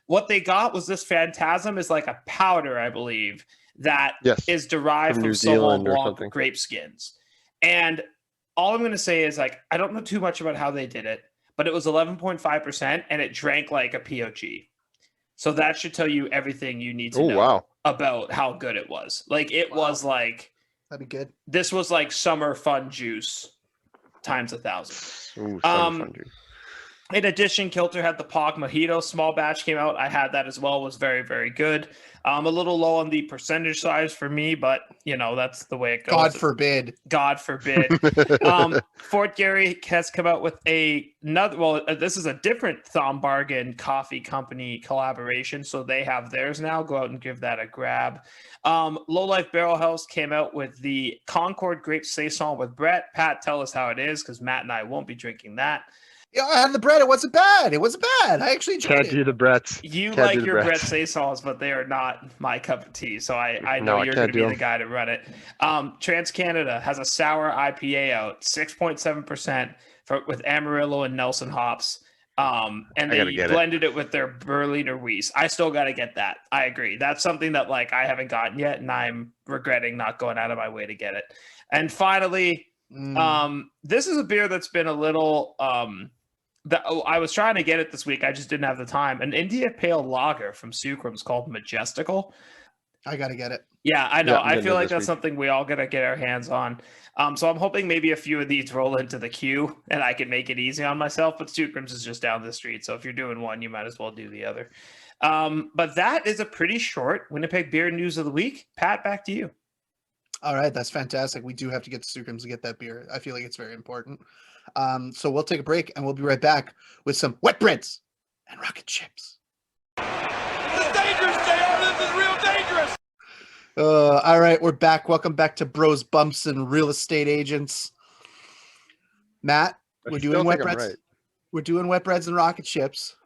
What they got was this Phantasm is like a powder, I believe, that is derived from New Zealand Sauvignon or Blanc something. grape skins. And all I'm going to say is like I don't know too much about how they did it, but it was 11.5% and it drank like a POG. So that should tell you everything you need to know about how good it was. Like it was like that'd be good. This was like summer fun juice times 1,000. Ooh, fun juice. In addition, Kilter had the Pog Mojito small batch came out. I had that as well. It was very, very good. A little low on the percentage size for me, but you know that's the way it goes. God forbid. God forbid. Fort Garry has come out with another. Well, this is a different Thom Bargain Coffee Company collaboration, so they have theirs now. Go out and give that a grab. Low Life Barrel House came out with the Concord Grape Saison with Brett. Pat, tell us how it is because Matt and I won't be drinking that. Yeah, I had the bread. It wasn't bad. It wasn't bad. I actually enjoyed Can't do the Bretts. You Can't like do your the Brett Bretts. Saisons, but they are not my cup of tea. So I know No, I you're can't going to be do the them. guy to run it. Trans Canada has a sour IPA out, 6.7% with Amarillo and Nelson hops. And they blended it with their Berliner Weiss. I still got to get that. I agree. That's something that like I haven't gotten yet, and I'm regretting not going out of my way to get it. And finally, this is a beer that's been a little I was trying to get it this week. I just didn't have the time. An India Pale Lager from Sucrum's called Majestical. I got to get it. Yeah, I know. Yeah, I feel like that's week. something we all got to get our hands on. So I'm hoping maybe a few of these roll into the queue and I can make it easy on myself. But Sucrum's is just down the street. So if you're doing one, you might as well do the other. But that is a pretty short Winnipeg Beer News of the Week. Pat, back to you. All right, that's fantastic. We do have to get to Sucrum's to get that beer. I feel like it's very important. So we'll take a break and we'll be right back with some wet breads and rocket chips. This is dangerous, JR. This is real dangerous. All right, we're back. Welcome back to Bros, Bumps, and Real Estate Agents. Matt, we're doing wet breads. Right. We're doing wet breads and rocket chips.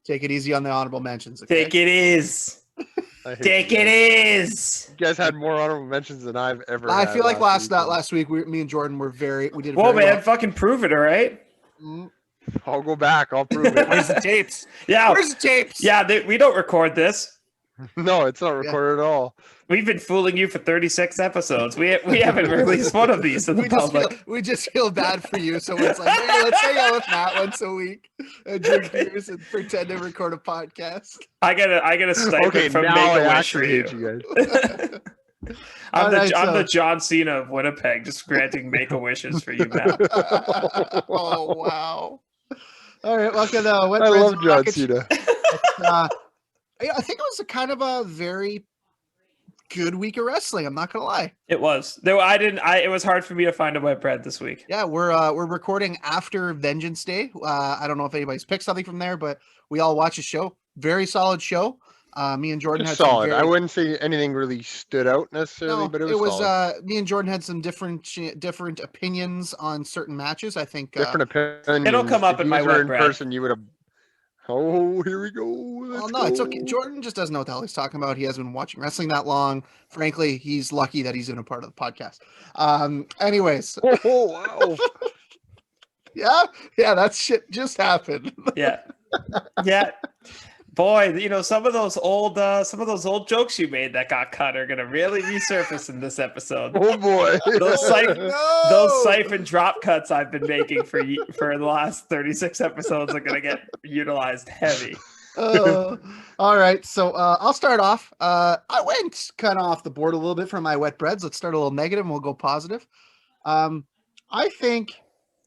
Take it easy on the honorable mentions. Okay? Take it easy. Take it easy. You guys had more honorable mentions than I've ever. I feel like last week, me and Jordan were we did. Whoa, man! Well. Fucking prove it, all right? I'll go back. I'll prove it. Where's the tapes? Yeah, where's the tapes? Yeah, we don't record this. No, it's not recorded at all. We've been fooling you for 36 episodes. We haven't released one of these to the public. We just feel bad for you. So it's like, hey, let's hang out with Matt once a week and drink beers and pretend to record a podcast. I get a stipend from Make-A-Wish for you. I'm the John Cena of Winnipeg, just granting Make-A-Wishes for you, Matt. Oh, wow. All right, welcome to I love John Cena. I think it was a very good week of wrestling. I'm not gonna lie. It was. It was hard for me to find a wet bread this week. Yeah, we're recording after Vengeance Day. I don't know if anybody's picked something from there, but we all watched a show. Very solid show. Me and Jordan had solid. I wouldn't say anything really stood out necessarily, but it was solid. Me and Jordan had some different opinions on certain matches. I think different opinions. It'll come up in my wet bread. Person, you would have. Oh, here we go. Well, no, it's okay. Jordan just doesn't know what the hell he's talking about. He hasn't been watching wrestling that long. Frankly, he's lucky that he's in a part of the podcast. Anyways. Oh, wow. Yeah, that shit just happened. Yeah. Boy, you know, some of those old jokes you made that got cut are gonna really resurface in this episode. Oh boy. Those siphon drop cuts I've been making for the last 36 episodes are gonna get utilized heavy. All right, so I'll start off. I went kind of off the board a little bit for my wet breads. Let's start a little negative and we'll go positive. I think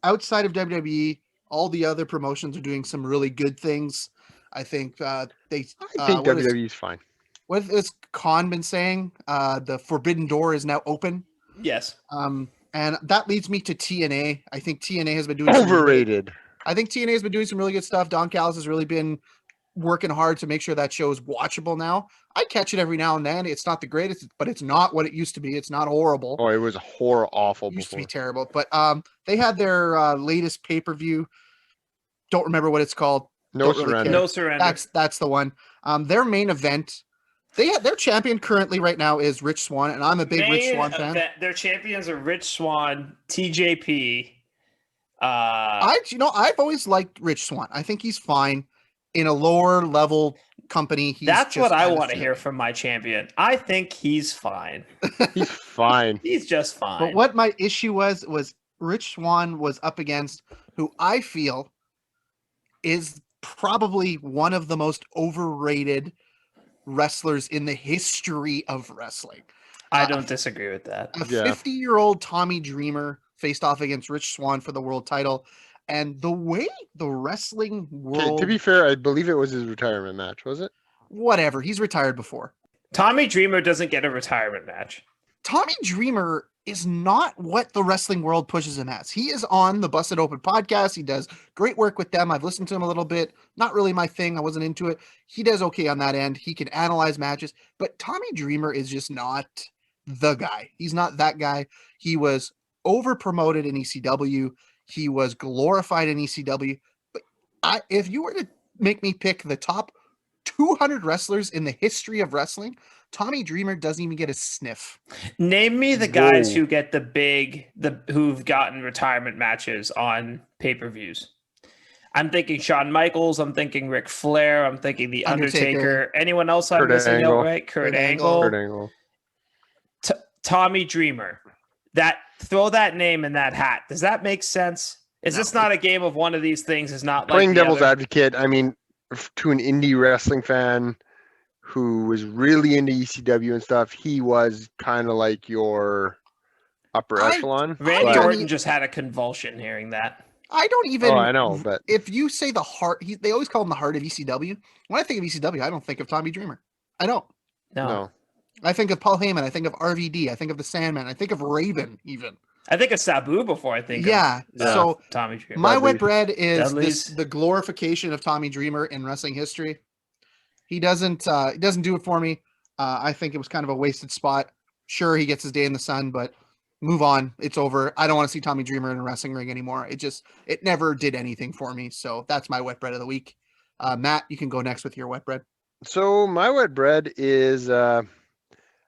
outside of WWE, all the other promotions are doing some really good things. I think I think WWE is fine. What has Khan been saying? The forbidden door is now open. Yes. And that leads me to TNA. I think TNA has been doing overrated. I think TNA has been doing some really good stuff. Don Callis has really been working hard to make sure that show is watchable now. I catch it every now and then. It's not the greatest, but it's not what it used to be. It's not horrible. Oh, it was awful. It used to be terrible. But they had their latest pay-per-view. Don't remember what it's called. No Don't really surrender. care. No surrender. That's the one. Their main event. Their champion currently right now is Rich Swann, and I'm a big Rich Swann fan. Their champions are Rich Swann, TJP. I've always liked Rich Swann. I think he's fine in a lower level company. That's what I want to hear from my champion. I think he's fine. He's fine. He's just fine. But what my issue was Rich Swann was up against who I feel is probably one of the most overrated wrestlers in the history of wrestling. I don't disagree with that. A 50-year-old Tommy Dreamer faced off against Rich Swann for the world title. And the way the wrestling world... To be fair, I believe it was his retirement match, was it? Whatever. He's retired before. Tommy Dreamer doesn't get a retirement match. Tommy Dreamer is not what the wrestling world pushes him as. He is on the Busted Open podcast. He does great work with them. I've listened to him a little bit. Not really my thing. I wasn't into it. He does okay on that end. He can analyze matches. But Tommy Dreamer is just not the guy. He's not that guy. He was over-promoted in ECW. He was glorified in ECW. But if you were to make me pick the top 200 wrestlers in the history of wrestling, Tommy Dreamer doesn't even get a sniff. Name me the guys who get who've gotten retirement matches on pay-per-views. I'm thinking Shawn Michaels. I'm thinking Ric Flair. I'm thinking The Undertaker. Anyone else I'm missing out, right? Kurt Angle. Tommy Dreamer. Throw that name in that hat. Does that make sense? Is this not a game of one of these things? Is not playing like devil's advocate. I mean, to an indie wrestling fan who was really into ECW and stuff, he was kind of like your upper echelon. Randy Orton just had a convulsion hearing that. I don't even. Oh, I know, but if you say the heart, they always call him the heart of ECW. When I think of ECW, I don't think of Tommy Dreamer. I don't. No. I think of Paul Heyman. I think of RVD. I think of the Sandman. I think of Raven. Even. I think of Sabu before I think. So Tommy Dreamer. My wet bread is the glorification of Tommy Dreamer in wrestling history. He doesn't do it for me. I think it was kind of a wasted spot. Sure, he gets his day in the sun, but move on. It's over. I don't want to see Tommy Dreamer in a wrestling ring anymore. It never did anything for me. So that's my wet bread of the week. Matt, you can go next with your wet bread. So my wet bread is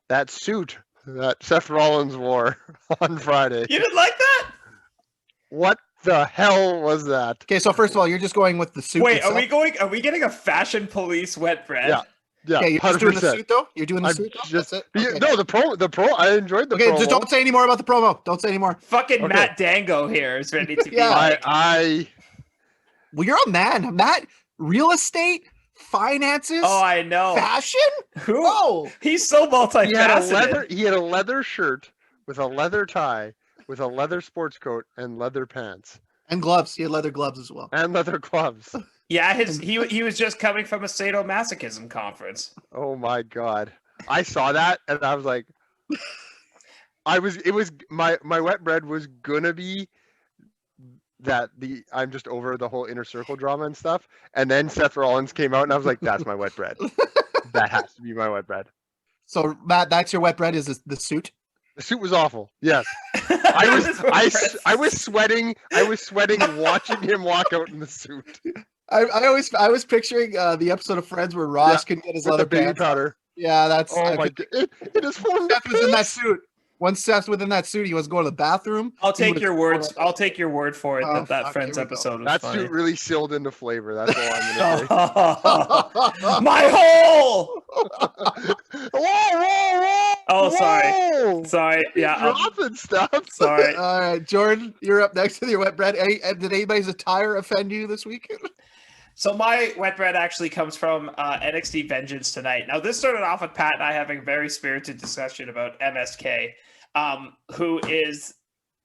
that suit that Seth Rollins wore on Friday. You didn't like that? What the hell was that? Okay, so first of all, you're just going with the suit. Wait, itself? are we getting a fashion police wet bread? Yeah. Okay, you're just 100%. doing the suit though? You're doing the suit though? That's it? Okay. No, the pro, I enjoyed the promo. Okay, just don't say any more about the promo. Don't say any more. Fucking Matt Dango here is ready to be like... Well, you're a man. Matt, real estate, finances. Oh, I know. Fashion? Who? Whoa. He's so multifaceted. He had a leather shirt with a leather tie, with a leather sports coat and leather pants. And gloves. He had leather gloves as well. And leather gloves. Yeah, he was just coming from a sadomasochism conference. Oh my god. I saw that and I was like my wet bread was gonna be that I'm just over the whole inner circle drama and stuff. And then Seth Rollins came out and I was like, that's my wet bread. That has to be my wet bread. So Matt, that's your wet bread is the suit? The suit was awful. Yes. I was sweating. I was sweating watching him walk out in the suit. I was picturing the episode of Friends where Ross couldn't get his leather baby pants. powder. Yeah, that's. Oh my god! It is for Seth was in that suit. once Seth's within that suit, he was going to the bathroom. I'll He take was your going words. up- I'll take your word for it Oh, that fuck, Friends here we go. episode was That funny. suit really sealed into flavor. That's all I'm gonna say. My hole. Whoa, whoa! Oh, sorry. Whoa! Sorry. Yeah. Dropping stuff. Sorry. All right, Jordan, you're up next with your wet bread. Did anybody's attire offend you this week? So my wet bread actually comes from NXT Vengeance tonight. Now this started off with Pat and I having a very spirited discussion about MSK, who is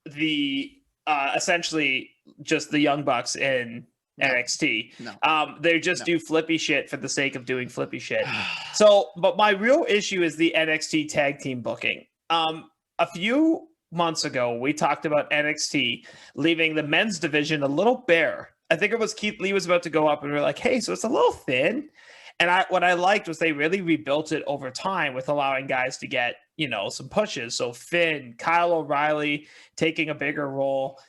the essentially just the Young Bucks in NXT. No. They just do flippy shit for the sake of doing flippy shit. So, but my real issue is the NXT tag team booking. A few months ago, we talked about NXT leaving the men's division a little bare. I think it was Keith Lee was about to go up and we were like, hey, so it's a little thin. And what I liked was they really rebuilt it over time with allowing guys to get, some pushes. So Finn, Kyle O'Reilly taking a bigger role.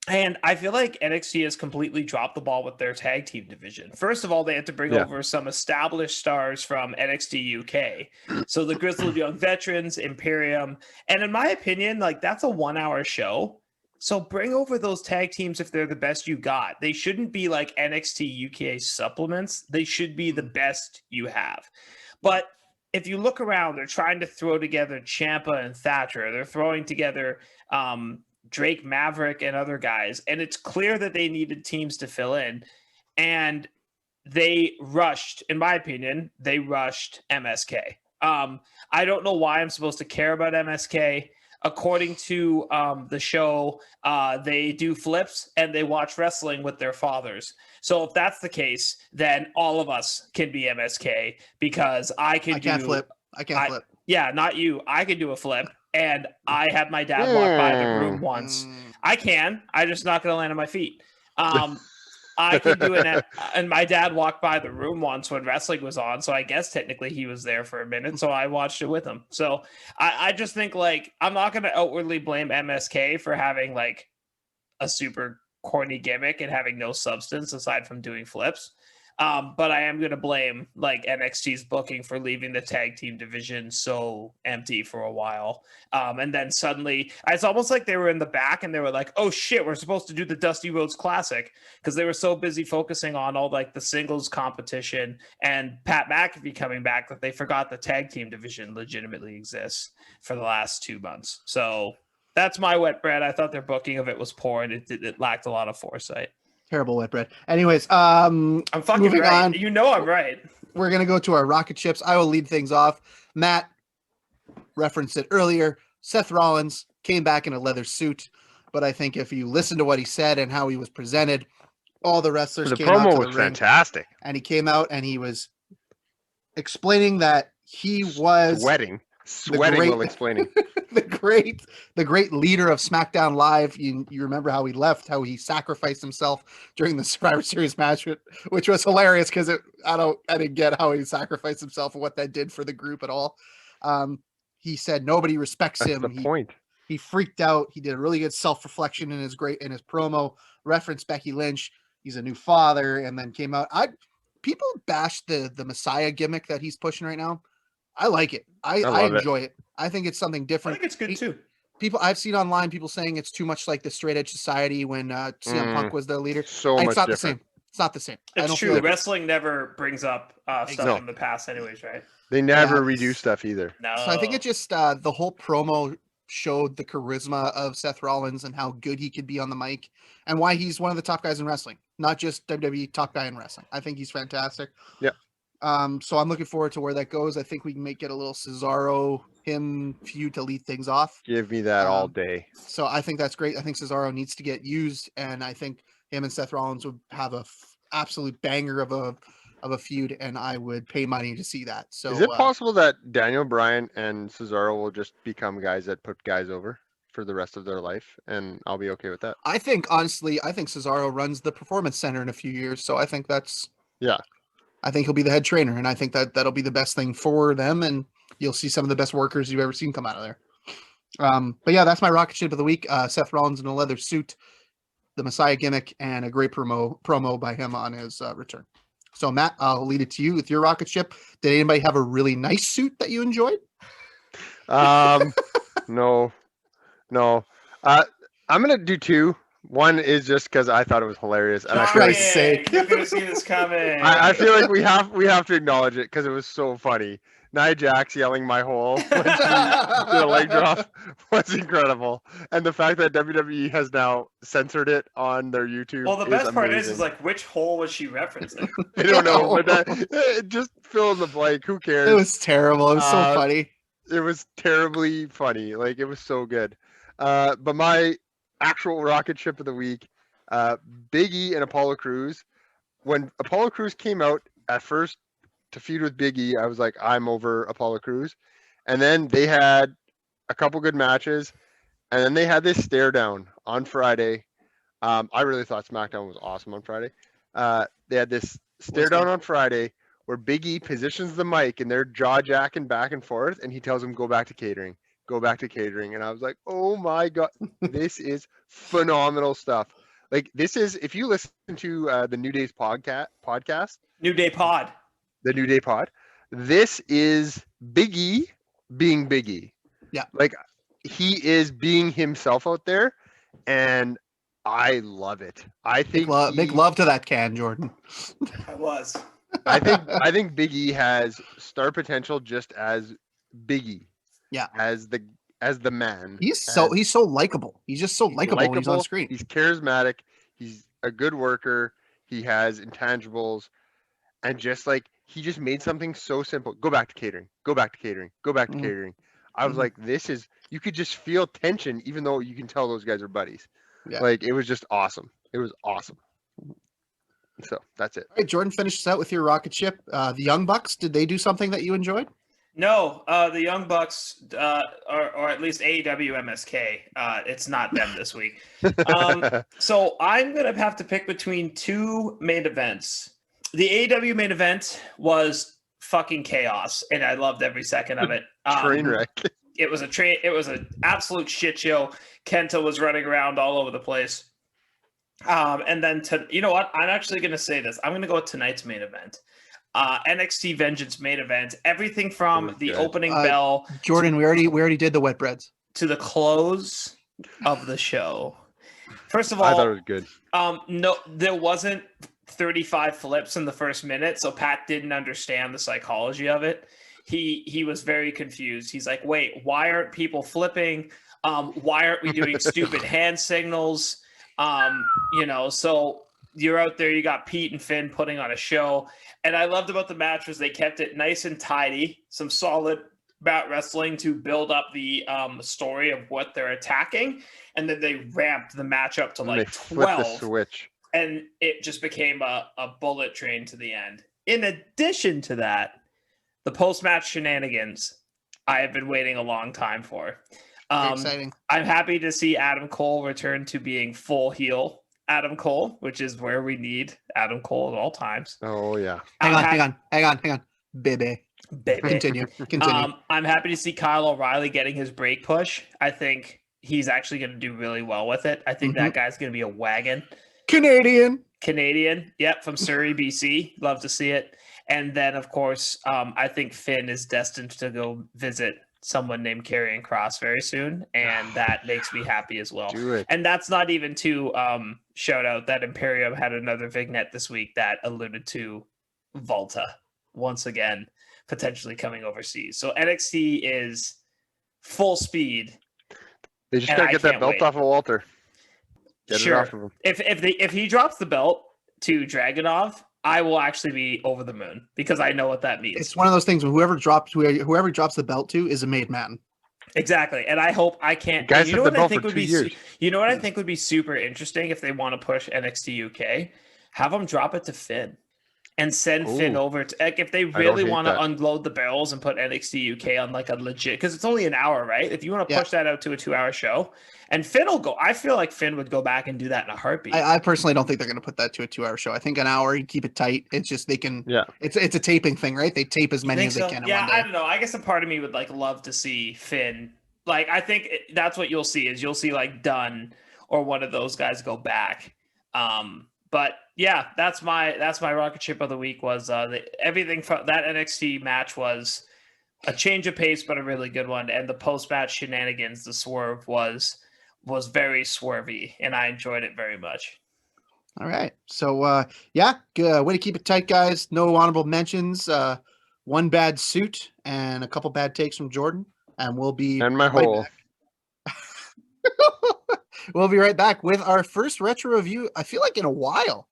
And I feel like NXT has completely dropped the ball with their tag team division. First of all, they had to bring over some established stars from NXT UK. So the Grizzled Young Veterans, Imperium. And in my opinion, that's a 1-hour show. So bring over those tag teams if they're the best you got. They shouldn't be like NXT UK supplements. They should be the best you have. But if you look around, they're trying to throw together Ciampa and Thatcher. They're throwing together Drake Maverick and other guys. And it's clear that they needed teams to fill in. And they rushed, in my opinion, MSK. I don't know why I'm supposed to care about MSK. According to the show, they do flips and they watch wrestling with their fathers. So if that's the case, then all of us can be MSK because I can't flip. I can't flip. Yeah, not you. I can do a flip. And I had my dad walk by the room once. I just not going to land on my feet. I can do it. And my dad walked by the room once when wrestling was on. So I guess technically he was there for a minute. So I watched it with him. So I just think I'm not going to outwardly blame MSK for having a super corny gimmick and having no substance aside from doing flips. But I am going to blame NXT's booking for leaving the tag team division so empty for a while. And then suddenly it's almost like they were in the back and they were like, oh shit, we're supposed to do the Dusty Rhodes Classic because they were so busy focusing on all the singles competition and Pat McAfee coming back that they forgot the tag team division legitimately exists for the last 2 months. So that's my wet bread. I thought their booking of it was poor and it lacked a lot of foresight. Terrible wet bread. Anyways, I'm fucking moving right. on. I'm right. We're going to go to our rocket ships. I will lead things off. Matt referenced it earlier. Seth Rollins came back in a leather suit, but I think if you listen to what he said and how he was presented, all the wrestlers came out to the ring. The promo was fantastic. And he came out and he was explaining that he was sweating while explaining. the great leader of SmackDown Live. You remember how he left, how he sacrificed himself during the Survivor Series match, which was hilarious because I didn't get how he sacrificed himself and what that did for the group at all. He said nobody respects him. That's the point. He freaked out. He did a really good self-reflection in his promo, referenced Becky Lynch. He's a new father, and then came out. People bash the Messiah gimmick that he's pushing right now. I like it. I enjoy it. I think it's something different. I think it's good too. People I've seen online, people saying it's too much like the Straight Edge Society when CM Punk was their leader. So it's much not different. the same. It's not the same. It's true. Wrestling never brings up stuff from the past, anyways, right? They never redo stuff either. No. So I think it just the whole promo showed the charisma of Seth Rollins and how good he could be on the mic and why he's one of the top guys in wrestling, not just WWE top guy in wrestling. I think he's fantastic. Yeah. So I'm looking forward to where that goes. I think we can get a little Cesaro him feud to lead things off. Give me that all day. So I think that's great. I think Cesaro needs to get used, and I think him and Seth Rollins would have a absolute banger of a feud, and I would pay money to see that. So is it possible that Daniel Bryan and Cesaro will just become guys that put guys over for the rest of their life, and I'll be okay with that? I think Cesaro runs the Performance Center in a few years, so I think that's I think he'll be the head trainer, and I think that'll be the best thing for them, and you'll see some of the best workers you've ever seen come out of there. But yeah, that's my rocket ship of the week. Seth Rollins in a leather suit, the Messiah gimmick, and a great promo by him on his return. So Matt, I'll lead it to you with your rocket ship. Did anybody have a really nice suit that you enjoyed? No. I'm gonna do two. One is just because I thought it was hilarious, and I feel like Christ's sake. You're gonna see this coming. I feel like we have to acknowledge it because it was so funny. Nia Jax yelling "my hole" when she did a leg drop was incredible, and the fact that WWE has now censored it on their YouTube. Well, the best part is amazing. like, which hole was she referencing? I don't know, but that just fill in the blank. Who cares? It was terrible. It was so funny. It was terribly funny. Like, it was so good. But my actual rocket ship of the week, Big E and Apollo Crews. When Apollo Crews came out at first to feud with Big E, I was like, I'm over Apollo Crews. And then they had a couple good matches. And then they had this stare down on Friday. I really thought SmackDown was awesome on Friday. They had this stare down on Friday where Big E positions the mic and they're jaw jacking back and forth, and he tells him, go back to catering. And I was like, oh my God, this is phenomenal stuff. Like, this is, if you listen to the New Day's podcast, New Day Pod. the New Day Pod, this is Big E being Big E. Yeah. Like, he is being himself out there, and I love it. I think Make love to that can, Jordan. I was. I think Big E has star potential just as Big E. Yeah. As the man. He's so likable. He's just so likable when he's on screen. He's charismatic. He's a good worker. He has intangibles, and just like he just made something so simple. Go back to catering. I was like, this is, you could just feel tension, even though you can tell those guys are buddies. Yeah. Like, it was just awesome. It was awesome. So that's it. All right, Jordan, finished out with your rocket ship. The Young Bucks, did they do something that you enjoyed? No, the Young Bucks, or at least AEW MSK, it's not them this week. So I'm going to have to pick between two main events. The AEW main event was fucking chaos, and I loved every second of it. Train wreck. It was an absolute shit show. Kenta was running around all over the place. And then, you know what? I'm actually going to say this. I'm going to go with tonight's main event. NXT Vengeance main event. Everything from the opening bell. Jordan, we already did the wet breads. To the close of the show. First of all, I thought it was good. No, there wasn't 35 flips in the first minute, so Pat didn't understand the psychology of it. He was very confused. He's like, wait, why aren't people flipping? Why aren't we doing stupid hand signals? So you're out there, you got Pete and Finn putting on a show. And I loved about the match was they kept it nice and tidy, some solid mat wrestling to build up the story of what they're attacking. And then they ramped the match up to like 12. The switch. And it just became a bullet train to the end. In addition to that, the post-match shenanigans I have been waiting a long time for. Exciting. I'm happy to see Adam Cole return to being full heel Adam Cole, which is where we need Adam Cole at all times. Oh, yeah. Hang on. Baby. Continue. I'm happy to see Kyle O'Reilly getting his break push. I think he's actually going to do really well with it. I think that guy's going to be a wagon. Canadian. Yep, from Surrey, BC. Love to see it. And then, of course, I think Finn is destined to go visit someone named Karrion Kross very soon, and that makes me happy as well. Do it. And that's not even to shout out that Imperium had another vignette this week that alluded to Volta once again, potentially coming overseas. So NXT is full speed. They just gotta get that belt off of Walter. Get it off of him. If he drops the belt to Dragunov, I will actually be over the moon because I know what that means. It's one of those things when whoever drops the belt to is a made man. Exactly. And I hope I can't. Guys have the belt for 2 years. You know what I think would be super interesting if they want to push NXT UK? Have them drop it to Finn and send Finn over to, like, if they really want to unload the barrels and put NXT UK on like a legit, because it's only an hour, right? If you want to push that out to a 2-hour show, and Finn will go. I feel like Finn would go back and do that in a heartbeat. I personally don't think they're going to put that to a 2-hour show. I think an hour, you keep it tight. It's just they can. Yeah. It's a taping thing, right? They tape as many as they can. Yeah, I don't know. I guess a part of me would like love to see Finn. Like, I think that's what you'll see is you'll see like Dunn or one of those guys go back. But yeah, that's my rocket ship of the week was everything from that NXT match was a change of pace, but a really good one. And the post-match shenanigans, the swerve was very swervy, and I enjoyed it very much. All right. So, yeah, good way to keep it tight, guys. No honorable mentions. One bad suit and a couple bad takes from Jordan, and we'll be And my right hole. back. We'll be right back with our first retro review, I feel like in a while.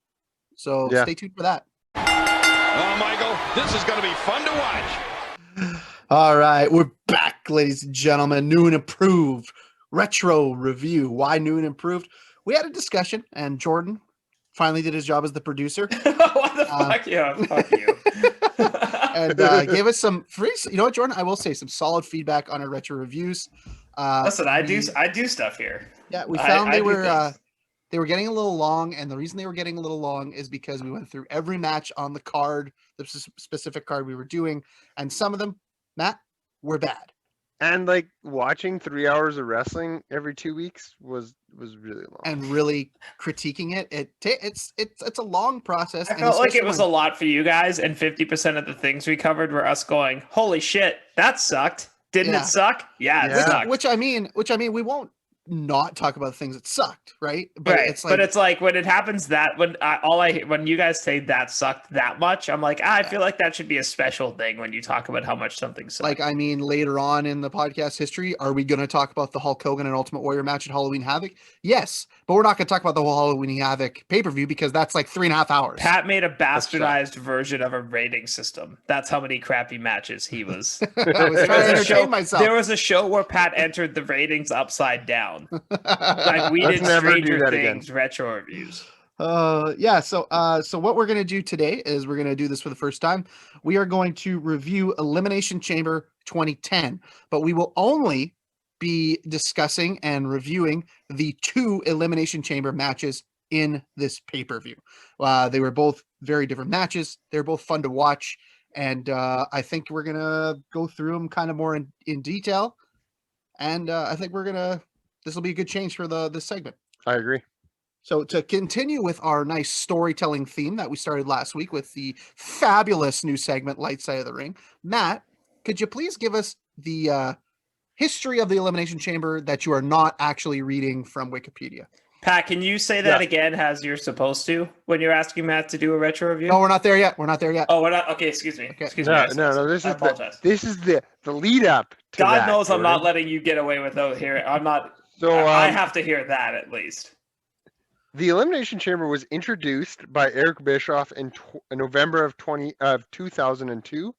So Yeah. stay tuned for that. Oh, Michael, this is going to be fun to watch. All right, we're back, ladies and gentlemen. New and improved retro review. Why new and improved? We had a discussion, and Jordan finally did his job as the producer What the fuck? Yeah, fuck you. and gave us some free. You know what, Jordan? I will say some solid feedback on our retro reviews. Listen, I do stuff here. Yeah, we found I do things. they were getting a little long, and the reason they were getting a little long is because we went through every match on the card, the specific card we were doing, and some of them, Matt, were bad. And like watching 3 hours of wrestling every 2 weeks was really long. And really critiquing it, it's a long process. I and felt like it especially was when- a lot for you guys, and 50% of the things we covered were us going, "Holy shit, that sucked! Didn't Yeah. it suck? Yeah, it Yeah. sucked." which I mean, we won't not talk about things that sucked, right? But Right, it's like when it happens that when you guys say that sucked that much, I'm like, I feel like that should be a special thing when you talk about how much something sucked. Like, I mean, later on in the podcast history, are we going to talk about the Hulk Hogan and Ultimate Warrior match at Halloween Havoc? Yes, but we're not going to talk about the whole Halloween Havoc pay-per-view because that's like 3.5 hours. Pat made a bastardized version of a rating system. That's how many crappy matches he was. I was trying to There was a entertain show- myself. There was a show where Pat entered the ratings upside down. Like we Let's did never do Stranger that again. Things retro reviews. Yeah, so what we're going to do today is we're going to do this for the first time. We are going to review Elimination Chamber 2010, but we will only be discussing and reviewing the 2 Elimination Chamber matches in this pay-per-view. They were both very different matches. They're both fun to watch, and I think we're going to go through them kind of more in detail, and I think this will be a good change for this segment. I agree. So to continue with our nice storytelling theme that we started last week with the fabulous new segment, Light Side of the Ring, Matt, could you please give us the history of the Elimination Chamber that you are not actually reading from Wikipedia? Pat, can you say that Yeah. again as you're supposed to when you're asking Matt to do a retro review? No, we're not there yet. Oh, we're not. Okay, excuse me. Okay. Excuse me. I No. I apologize. This is the lead up. To God that, knows I'm not Jordan. letting you get away without hearing. I'm not. So I have to hear that at least. the Elimination Chamber was introduced by Eric Bischoff in November of 2002,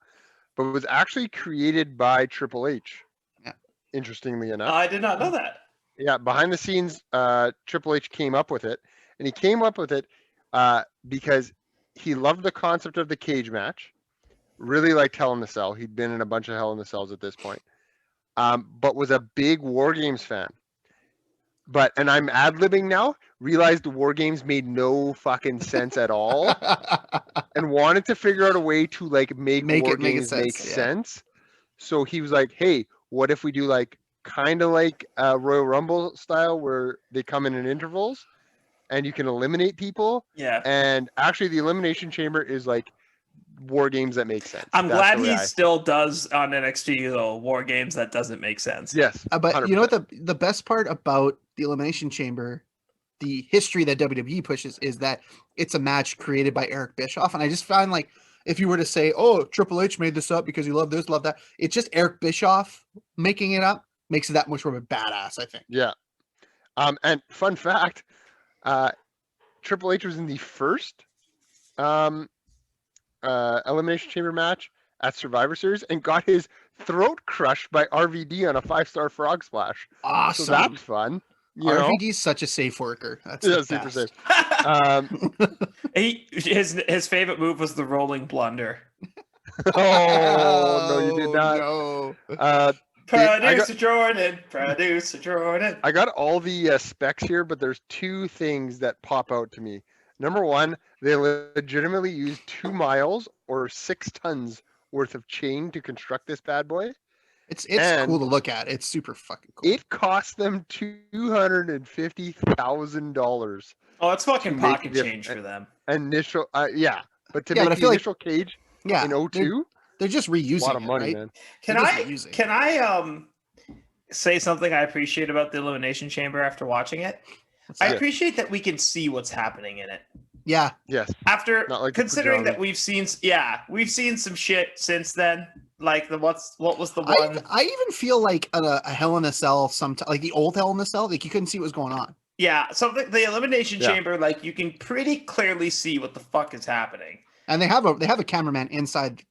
but was actually created by Triple H. Yeah. Interestingly enough. I did not know that. Yeah, behind the scenes, Triple H came up with it, and he came up with it because he loved the concept of the cage match, really liked Hell in the Cell. He'd been in a bunch of Hell in the Cells at this point, but was a big War Games fan. And I'm ad-libbing now, realized the War Games made no fucking sense at all, and wanted to figure out a way to like make War Games make sense. So he was like, hey, what if we do like kind of like Royal Rumble style where they come in intervals and you can eliminate people. Yeah. And actually the Elimination Chamber is like War Games that make sense. I'm That's glad the way he still does on NXT though War Games that doesn't make sense. Yes. But you know 100%. what the best part about the Elimination Chamber, the history that WWE pushes, is that it's a match created by Eric Bischoff. And I just find like if you were to say, oh, Triple H made this up because he loved this, loved that, it's just Eric Bischoff making it up makes it that much more of a badass, I think. Yeah. And fun fact, Triple H was in the first Elimination Chamber match at Survivor Series and got his throat crushed by RVD on a 5-star frog splash. Awesome. So that's fun. You know? RVD's such a safe worker. That's Yeah, the super best. safe. His favorite move was the rolling blunder. Oh, no, you did not. No. Producer Jordan. I got all the specs here, but there's 2 things that pop out to me. Number 1, they legitimately used 2 miles or 6 tons worth of chain to construct this bad boy. It's And cool to look at. It's super fucking cool. It cost them $250,000 Oh, it's fucking To make pocket it change for them. initial. Yeah, but to Yeah, but I make the feel like- initial cage Yeah. in they're- 02, They're just reusing A lot of money, right? man. Can They're just I reusing. can I say something I appreciate about the Elimination Chamber after watching it? What's I that? appreciate that we can see what's happening in it. Yeah, Yes. After Not like the considering that pajamas. we've seen some shit since then. Like what was the I one? I even feel like a Hell in a Cell, sometimes like the old Hell in a Cell, like you couldn't see what was going on. Yeah, something the Elimination Yeah. Chamber, like you can pretty clearly see what the fuck is happening. And they have a cameraman inside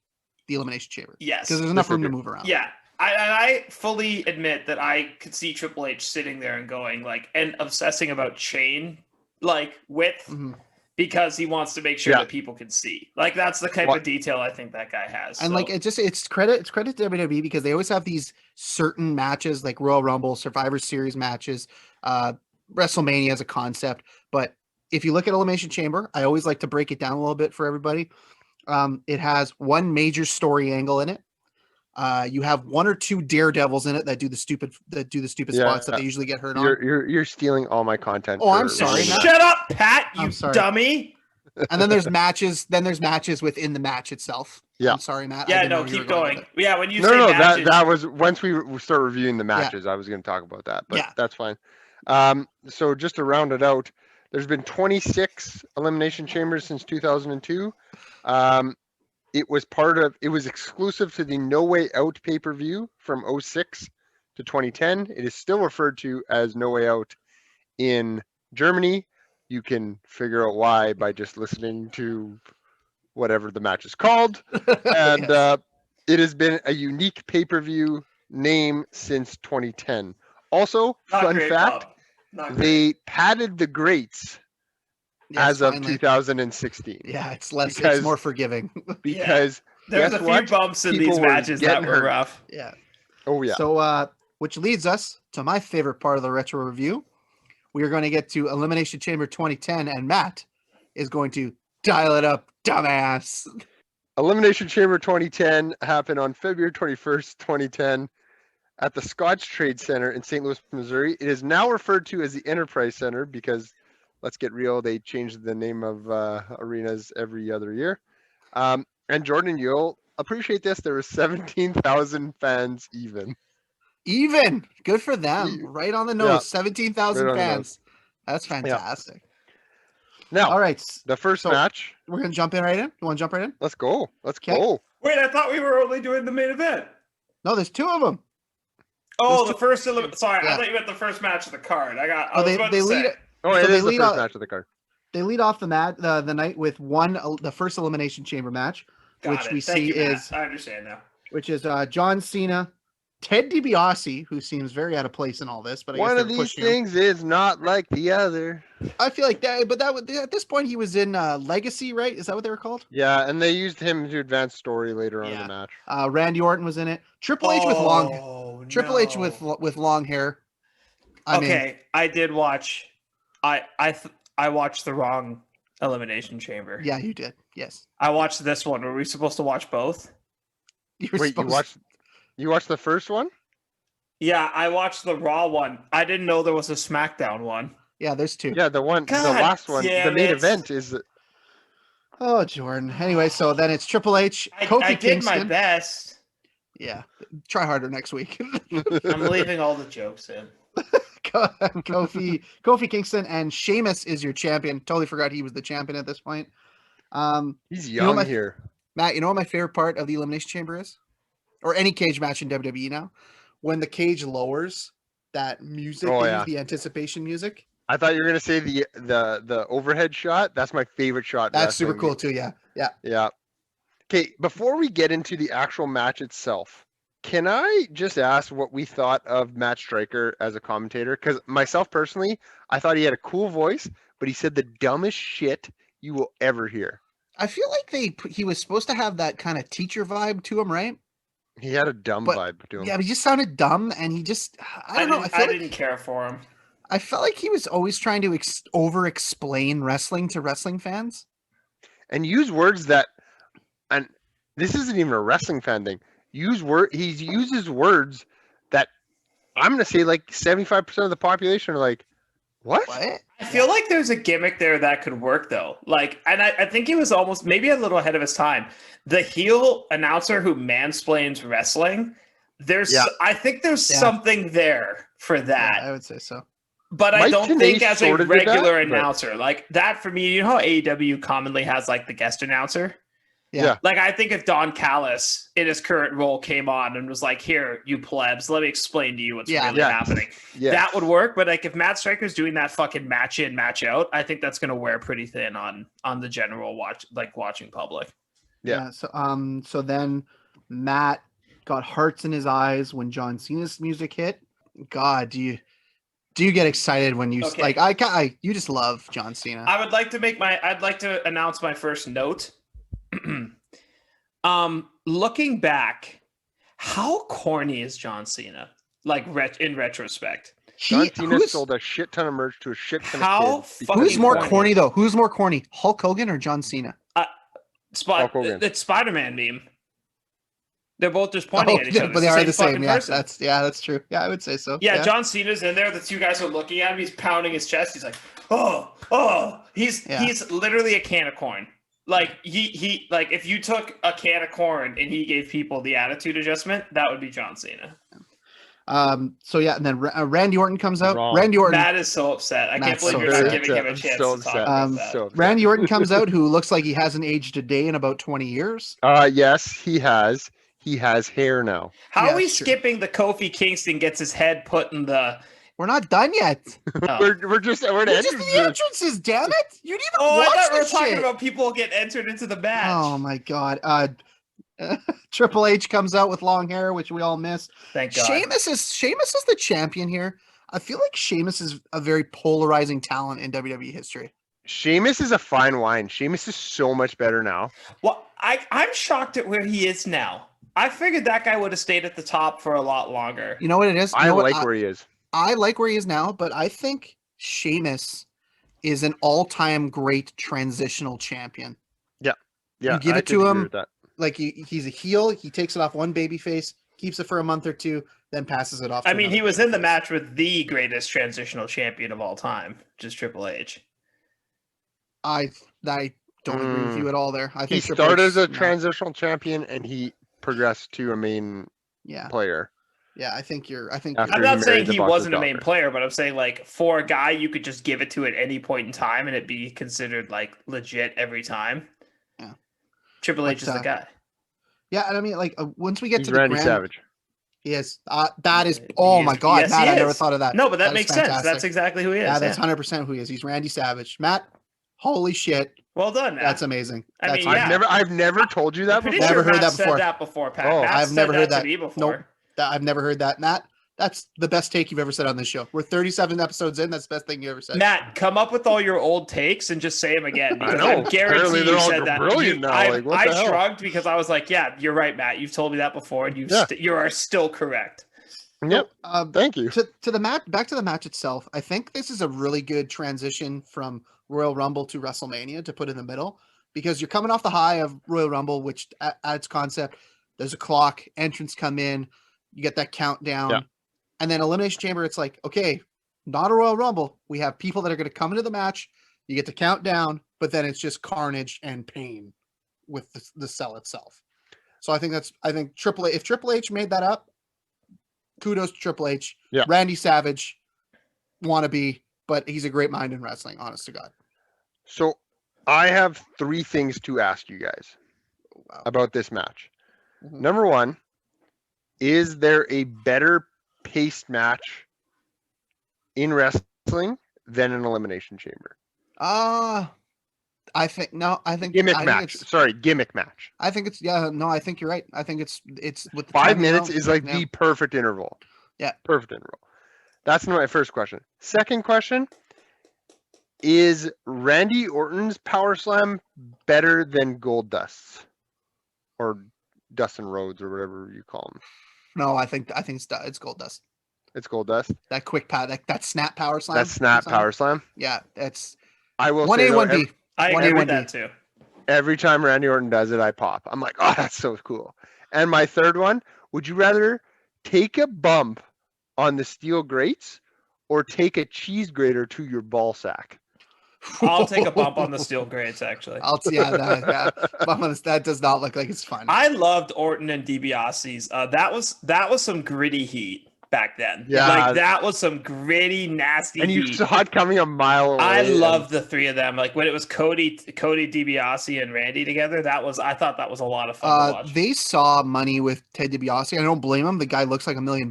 the Elimination Chamber Yes. because there's enough Yes, they room to do. move around. Yeah. I fully admit that I could see Triple H sitting there and going like and obsessing about chain like width Mhm. because he wants to make sure Yeah. that people can see. Like that's the type What- of detail I think that guy has. And so. like it's credit to WWE because they always have these certain matches like Royal Rumble, Survivor Series matches, WrestleMania as a concept. But if you look at Elimination Chamber, I always like to break it down a little bit for everybody. It has one major story angle in it. You have one or two daredevils in it that do the stupid Yeah, spots that they usually get hurt on. You're stealing all my content. Oh, I'm for sorry, Elimination. Matt. Shut up, Pat, you I'm sorry. dummy. And then there's matches. Then there's matches within the match itself. Yeah. I'm sorry, Matt. I Yeah, didn't no, know you were keep going. with it. Yeah, when you No, say no, matches, that was once we start reviewing the matches. I was going to talk about that, but Yeah. that's fine. So just to round it out, there's been 26 elimination chambers since 2002. It was exclusive to the No Way Out pay-per-view from 06 to 2010. It is still referred to as No Way Out in Germany. You can figure out why by just listening to whatever the match is called. And Yes. it has been a unique pay-per-view name since 2010. Also, not fun great, fact, Bob. Not great. they padded the greats Yes, as of finally. 2016. Yeah, it's less. because- It's more forgiving. Because There's guess a few what? bumps in People these were matches that getting were hurt. rough. Yeah. oh yeah, So, which leads us to my favorite part of the retro review. We are going to get to Elimination Chamber 2010, and Matt is going to dial it up, dumbass. Elimination Chamber 2010 happened on February 21st, 2010 at the Scotch Trade Center in St. Louis, Missouri. It is now referred to as the Enterprise Center because, let's get real, they changed the name of arenas every other year. And Jordan, you'll appreciate this. There were 17,000 fans even. Even good for them. Right on the nose. Yeah. 17,000 Right on the fans. That's fantastic. Now, All right. the first so- match, We're going to jump in right in. You want to jump right in? let's go. Let's Okay. go. Wait, I thought we were only doing the main event. No, there's two of them. Oh, There's the first. Sorry, Yeah. I thought you meant the first match of the card. I Oh, was about they to lead say. it. Oh, So it they is the lead first off- match of the card. They lead off the night with the first Elimination Chamber match, Got which it. we Thank see you, Matt. is I understand now. which is John Cena, Ted DiBiase, who seems very out of place in all this, but I One guess of they're these pushing him. things is not like the other. I feel like that, but at this point he was in Legacy, right? Is that what they were called? Yeah, and they used him to advance story later on in Yeah. the match. Randy Orton was in it. Triple H with long long hair. I mean, Okay, I did watch. I watched the wrong Elimination Chamber. yeah, you did. Yes, I watched this one. Were we supposed to watch both? you were Wait, you watched the first one? Yeah, I watched the Raw one. I didn't know there was a SmackDown one. Yeah, there's two. Yeah, the God last one, the damn main it. event is Oh, Jordan. Anyway, so then it's Triple H, I Kofi did Kingston. my best. Yeah, try harder next week. I'm leaving all the jokes in. Kofi Kingston and Sheamus is your champion. Totally forgot he was the champion at this point. he's You know young my- here. Matt, you know what my favorite part of the Elimination Chamber is? Or any cage match in WWE now? When the cage lowers, that music, Oh, they yeah. use the anticipation music. I thought you were gonna say the overhead shot. That's my favorite shot. in That's super wrestling. cool too. Yeah. Yeah. Yeah. Okay, before we get into the actual match itself, can I just ask what we thought of Matt Stryker as a commentator? Because myself personally, I thought he had a cool voice, but he said the dumbest shit you will ever hear. I feel like he was supposed to have that kind of teacher vibe to him, right? He had a dumb But- vibe to him. Yeah, but he just sounded dumb, and he just I don't know. I didn't care for him. I felt like he was always trying to over-explain wrestling to wrestling fans. And use words that, and this isn't even a wrestling fan thing. He uses words that I'm gonna say like 75% of the population are like, What? I feel like there's a gimmick there that could work though. Like, and I think he was almost maybe a little ahead of his time. The heel announcer who mansplains wrestling. I think there's something there for that. Yeah, I would say so. But Mike I don't Tenay think as a sorta did that, regular but- announcer, like that for me, you know how AEW commonly has like the guest announcer? Yeah. Like I think if Don Callis in his current role came on and was like, here, you plebs, let me explain to you what's really happening. Yes. That would work. But like if Matt Striker's doing that fucking match in, match out, I think that's gonna wear pretty thin on the general watching public. Yeah. So then Matt got hearts in his eyes when John Cena's music hit. God, do you get excited when you Okay. you just love John Cena? I'd like to announce my first note. Looking back, how corny is John Cena? Like in retrospect, John Cena sold a shit ton of merch to a shit ton of kids. fucking Who's more corny. corny though? Who's more corny, Hulk Hogan or John Cena? Hulk Hogan. It's Spider-Man meme. They're both just pointing at each other. But they are the same. fucking Yeah, person. that's true. Yeah, I would say so. Yeah, John Cena's in there. The two guys are looking at him. He's pounding his chest. He's like, oh. He's literally a can of corn. Like he like if you took a can of corn and he gave people the attitude adjustment, that would be John Cena. So yeah, and then Randy Orton comes out. Wrong. Randy Orton. Matt is so upset. I can't Matt's believe so you're not upset. giving him a chance So to talk upset. about that. So upset. Randy Orton comes out, who looks like he hasn't aged a day in about 20 years. Yes, he has. He has hair now. How are we sure. skipping the Kofi Kingston gets his head put in the? We're not done yet. Oh. We're just We're just in the entrances, damn it! You didn't even Oh, I watch thought we were this talking shit. about people get entered into the match. Oh my god. Triple H comes out with long hair, which we all missed. Thank God. Sheamus is the champion here. I feel like Sheamus is a very polarizing talent in WWE history. Sheamus is a fine wine. Sheamus is so much better now. Well, I'm shocked at where he is now. I figured that guy would have stayed at the top for a lot longer. You know what it is? You I know what? like where he is. I like where he is now, but I think Sheamus is an all-time great transitional champion. Yeah, You give I it to could agree him. with that. Like he's a heel. He takes it off one baby face, keeps it for a month or two, then passes it off. I to mean, he another was in the babyface. match with the greatest transitional champion of all time, just Triple H. I don't agree with you at all there. I think He Triple started H- as a no. transitional champion and he progressed to a main Yeah, player. yeah. I think After I'm he not married saying the he boss's wasn't a main daughter. player, but I'm saying like for a guy you could just give it to at any point in time and it be considered like legit every time. Yeah. Triple H is But, the guy. yeah. And I mean, like once we get He's to the Randy grand, Savage. he is. That is. Oh my God, Yes, Matt! he I never is. thought of that. No, but that is makes sense. fantastic. That's exactly who he is. Yeah, that's yeah. 100% who he is. He's Randy Savage. Matt, holy shit, Well done, Matt. that's amazing. I That's mean, yeah. I've never told you that I'm pretty before. Never sure heard Matt that before. said that before, Pat. Oh, Matt I've said never heard to that. me before. I've never heard that, Matt. That's the best take you've ever said on this show. We're 37 episodes in. That's the best thing you ever said. Matt, come up with all your old takes and just say them again. I Because know. I guarantee Apparently you they're all said that. brilliant now. I Like, what the hell? shrugged because I was like, yeah, you're right, Matt. You've told me that before, and you are still correct. Yep. Thank you. To the match, back to the match itself. I think this is a really good transition from Royal Rumble to WrestleMania to put in the middle, because you're coming off the high of Royal Rumble, which at its concept, there's a clock, entrants come in, you get that countdown, Yeah. and then Elimination Chamber. It's like, okay, not a Royal Rumble. We have people that are going to come into the match. You get to count down, but then it's just carnage and pain with the cell itself. So I think if Triple H made that up, kudos to Triple H. Yeah. Randy Savage, wannabe, but he's a great mind in wrestling, honest to God. So I have 3 things to ask you guys Wow. about this match. Mhm. Number 1, is there a better paced match in wrestling than an Elimination Chamber? I think Gimmick I think match. it's- Sorry, gimmick match. I think it's I think you're right. I think it's with the 5 time minutes now, is like yeah. the perfect interval. Yeah. Perfect interval. That's my first question. Second question, is Randy Orton's power slam better than Gold Dust's? Or Dustin Rhodes or whatever you call him. No, I think it's Gold Dust. It's Gold Dust. That quick power, that snap power slam. That's snap something. power slam. Yeah, it's I will 1A, say though, 1B. I One agree A, with 1B. that too. every time Randy Orton does it, I pop. I'm like, oh, that's so cool. And my third one, would you rather take a bump on the steel grates or take a cheese grater to your ball sack? I'll take a bump on the steel grates, actually. That does not look like it's fun. I loved Orton and DiBiase's. That was some gritty heat back then. Yeah. Like that was some gritty, nasty And you heat. saw it coming a mile away. I loved the three of them. Like when it was Cody DiBiase and Randy together, I thought that was a lot of fun to watch. They saw money with Ted DiBiase. I don't blame him. The guy looks like $1 million.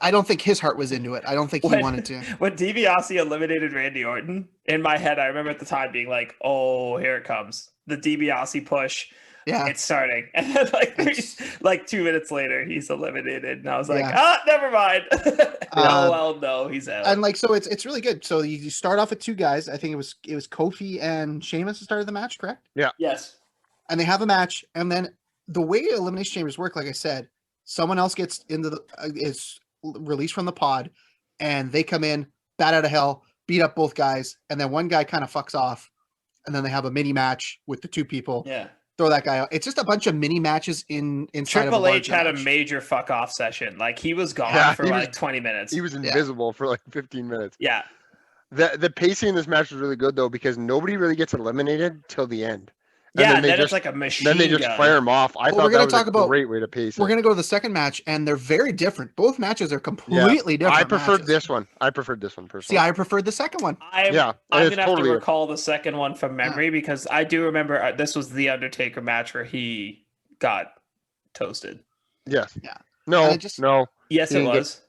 I don't think his heart was into it. I don't think he wanted to. When DiBiase eliminated Randy Orton, in my head, I remember at the time being like, "Oh, here it comes, the DiBiase push. Yeah, it's starting." And then like 2 minutes later, he's eliminated, and I was like, Yeah. never mind. Oh well, no, he's out. And like, so it's really good. So you start off with two guys. I think it was Kofi and Sheamus that started the match, correct? Yeah. Yes. And they have a match, and then the way Elimination Chambers work, like I said, someone else gets into is released from the pod, and they come in, bat out of hell, beat up both guys, and then one guy kind of fucks off, and then they have a mini match with the two people. Yeah. Throw that guy out. It's just a bunch of mini matches inside Triple of a H had match. a major fuck off session. Like he was gone for like 20 minutes. He was invisible for like 15 minutes. Yeah. The pacing in this match was really good though, because nobody really gets eliminated till the end. And then it's like a machine. Then they just fire him off. I thought that was a great way to pace it. We're gonna go to the second match, and they're very different. Both matches are completely different. I preferred this one. I preferred this one personally. See, I preferred the second one. I'm gonna have to recall the second one from memory because I do remember this was the Undertaker match where he got toasted. Yes. Yeah. No. No. Yes, it was.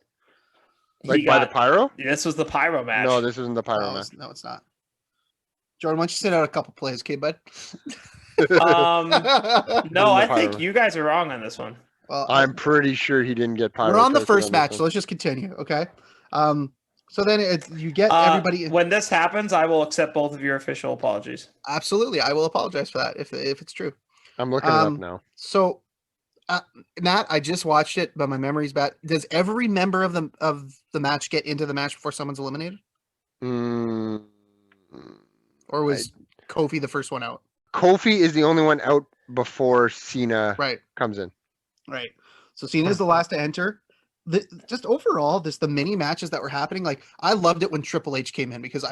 Like by the pyro? This was the pyro match. No, this isn't the pyro match. No, it's not. Jordan, why don't you sit out a couple plays, okay, bud? No, I think you guys are wrong on this one. Well, I'm pretty sure he didn't get pyro. We're on the first match, so let's just continue, okay? So then you get everybody. When this happens, I will accept both of your official apologies. Absolutely, I will apologize for that if it's true. I'm looking it up now. So, Matt, I just watched it, but my memory's bad. Does every member of the match get into the match before someone's eliminated? Or was Kofi the first one out? Kofi is the only one out before Cena comes in. Right. So Cena is the last to enter. Just overall, the mini matches that were happening, like I loved it when Triple H came in because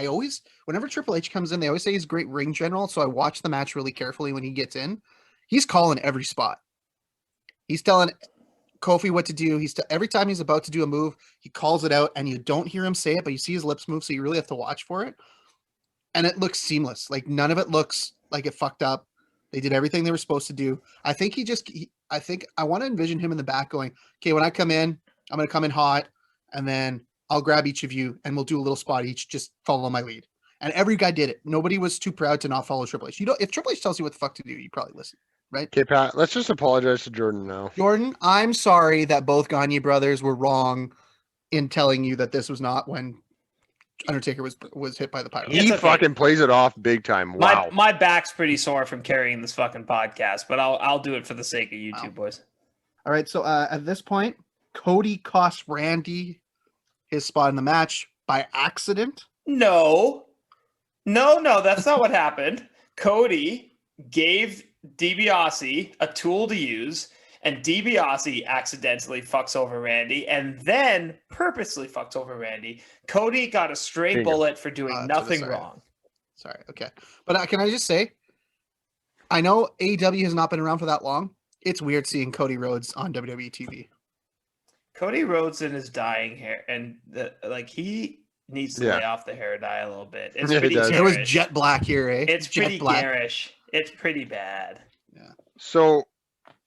whenever Triple H comes in, they always say he's a great ring general. So I watch the match really carefully when he gets in. He's calling every spot. He's telling Kofi what to do. Every time he's about to do a move, he calls it out, and you don't hear him say it, but you see his lips move, so you really have to watch for it. And it looks seamless. Like none of it looks like it fucked up. They did everything they were supposed to do. I think I want to envision him in the back going, okay, when I come in, I'm going to come in hot, and then I'll grab each of you, and we'll do a little spot each. Just follow my lead. And every guy did it. Nobody was too proud to not follow Triple H. If Triple H tells you what the fuck to do, you probably listen, right? Okay, Pat, let's just apologize to Jordan now. Jordan, I'm sorry that both Gagne brothers were wrong in telling you that this was not when Undertaker was hit by the pyro. He fucking plays it off big time. Wow. My back's pretty sore from carrying this fucking podcast, but I'll do it for the sake of you two boys. All right, so at this point, Cody cost Randy his spot in the match by accident. No, that's not what happened. Cody gave DiBiase a tool to use, and DiBiase accidentally fucks over Randy, and then purposely fucks over Randy. Cody got a stray bullet for doing nothing wrong. Sorry, okay. But can I just say, I know AEW has not been around for that long. It's weird seeing Cody Rhodes on WWE TV. Cody Rhodes in his dying hair, and he needs to lay off the hair dye a little bit. It's pretty garish. It was jet black here, eh? It's pretty garish. It's pretty bad. Yeah. So,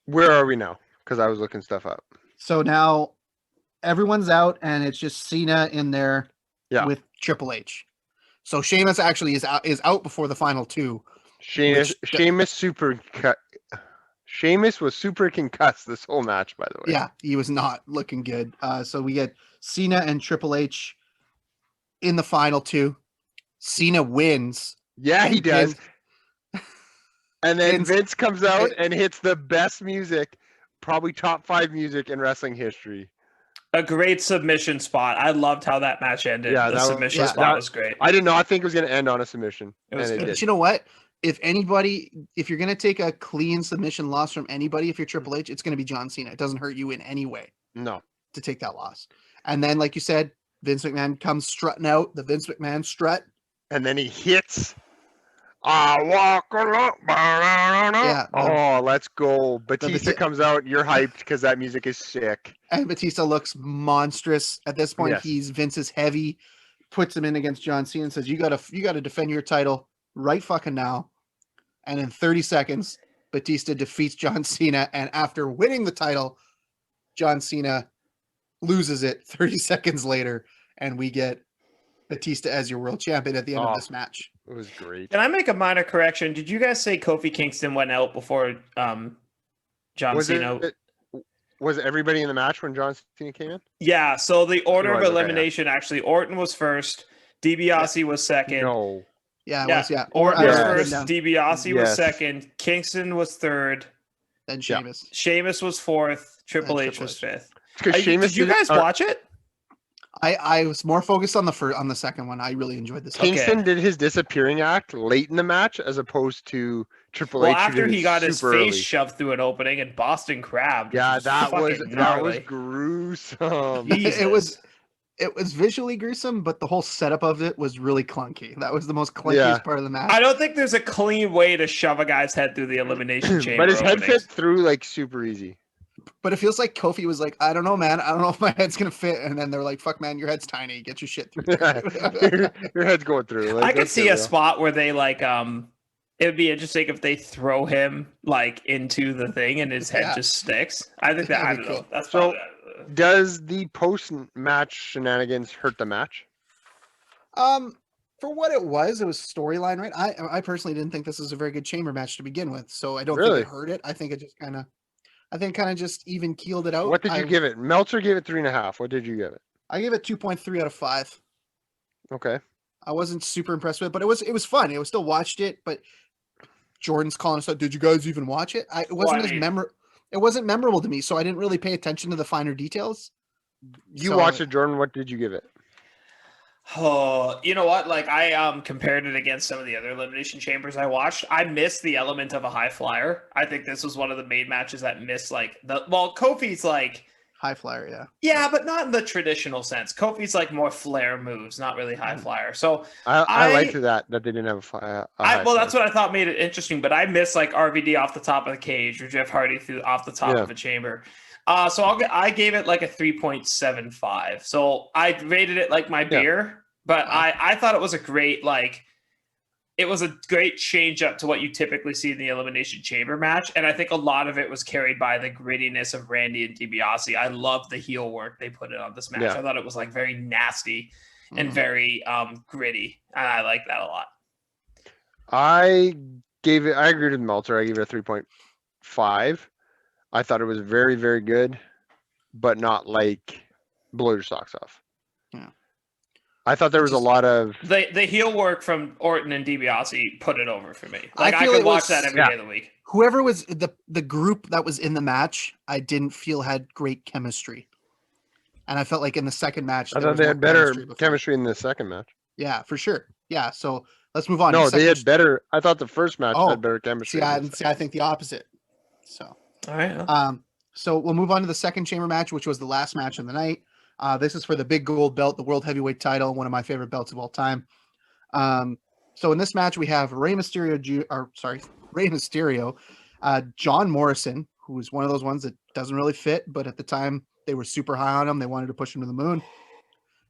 where are we now? Because I was looking stuff up. So now everyone's out, and it's just Cena in there with Triple H. So Sheamus actually is out before the final two. Sheamus was super concussed this whole match, by the way. Yeah, he was not looking good. So we get Cena and Triple H in the final two. Cena wins. Yeah, he does. And then Vince comes out and hits the best music, probably top 5 music in wrestling history. A great submission spot. I loved how that match ended. Yeah, the submission spot was great. I did not think it was going to end on a submission. But you know what? If you're going to take a clean submission loss from anybody, if you're Triple H, it's going to be John Cena. It doesn't hurt you in any way. No. To take that loss. And then, like you said, Vince McMahon comes strutting out, the Vince McMahon strut. And then he hits. I walk along. Yeah. Oh, let's go. Batista comes out. You're hyped because that music is sick. And Batista looks monstrous. At this point, Yes. Vince is heavy, puts him in against John Cena and says, you gotta defend your title right fucking now. And in 30 seconds, Batista defeats John Cena. And after winning the title, John Cena loses it 30 seconds later. And we get Batista as your world champion at the end of this match. It was great. Can I make a minor correction? Did you guys say Kofi Kingston went out before John Cena? Was everybody in the match when John Cena came in? Yeah, so the order of Okay, elimination, actually, Orton was first, DiBiase was second. No. Yeah, Orton was Yeah. first, DiBiase was second, Kingston was third, Then Sheamus. Sheamus was fourth, Triple H was fifth. Sheamus Did you guys watch it? I was more focused on the second one. I really enjoyed this. Kingston did his disappearing act late in the match as opposed to Triple Well, H. after he got his face early. shoved through an opening and Boston Crab. Yeah, that was gnarly. gruesome. It was visually gruesome, but the whole setup of it was really clunky. That was the most clunkiest part of the match. I don't think there's a clean way to shove a guy's head through the elimination chamber. But his head fit through like super easy. But it feels like Kofi was like, I don't know, man. I don't know if my head's gonna fit. And then they're like, fuck, man, your head's tiny. Get your shit through. Your head's going through. I could see a spot where they like it would be interesting if they throw him like into the thing and his head just sticks. I think that I don't know. That's so. Does the post-match shenanigans hurt the match? For what it was storyline, right? I personally didn't think this was a very good chamber match to begin with, so I don't think it hurt it. I think it just kind of just even keeled it out. What did you give it? Meltzer gave it 3.5. What did you give it? I gave it 2.3 out of 5. Okay. I wasn't super impressed with it, but it was fun. It was still watched it, but Jordan's calling us out. Did you guys even watch it? It wasn't memorable to me, so I didn't really pay attention to the finer details. You watched it, Jordan. What did you give it? Oh, you know what? Like I compared it against some of the other elimination chambers I watched. I missed the element of a high flyer. I think this was one of the main matches that missed Kofi's like high flyer, yeah. Yeah, but not in the traditional sense. Kofi's like more flair moves, not really high flyer. So I liked that they didn't have a flyer. That's what I thought made it interesting. But I missed like RVD off the top of the cage or Jeff Hardy off the top of a chamber. So I gave it like a 3.75. So I rated it like my beer, but I thought it was a great change up to what you typically see in the Elimination Chamber match. And I think a lot of it was carried by the grittiness of Randy and DiBiase. I love the heel work they put in on this match. I thought it was like very nasty and very gritty. And I like that a lot. I agreed with Meltzer. I gave it a 3.5. I thought it was very, very good, but not like blow your socks off. Yeah. I thought there was a lot of the heel work from Orton and DiBiase put it over for me. Like I could watch that every day of the week. Whoever was the group that was in the match, I didn't feel had great chemistry. And I felt like in the second match, I thought they had better chemistry in the second match. Yeah, for sure. Yeah, so let's move on. No, they had better. I thought the first match had better chemistry. See, I think the opposite. So, all right. So we'll move on to the second chamber match, which was the last match of the night. This is for the big gold belt, the world heavyweight title, one of my favorite belts of all time. So in this match, we have Rey Mysterio, John Morrison, who is one of those ones that doesn't really fit, but at the time they were super high on him. They wanted to push him to the moon.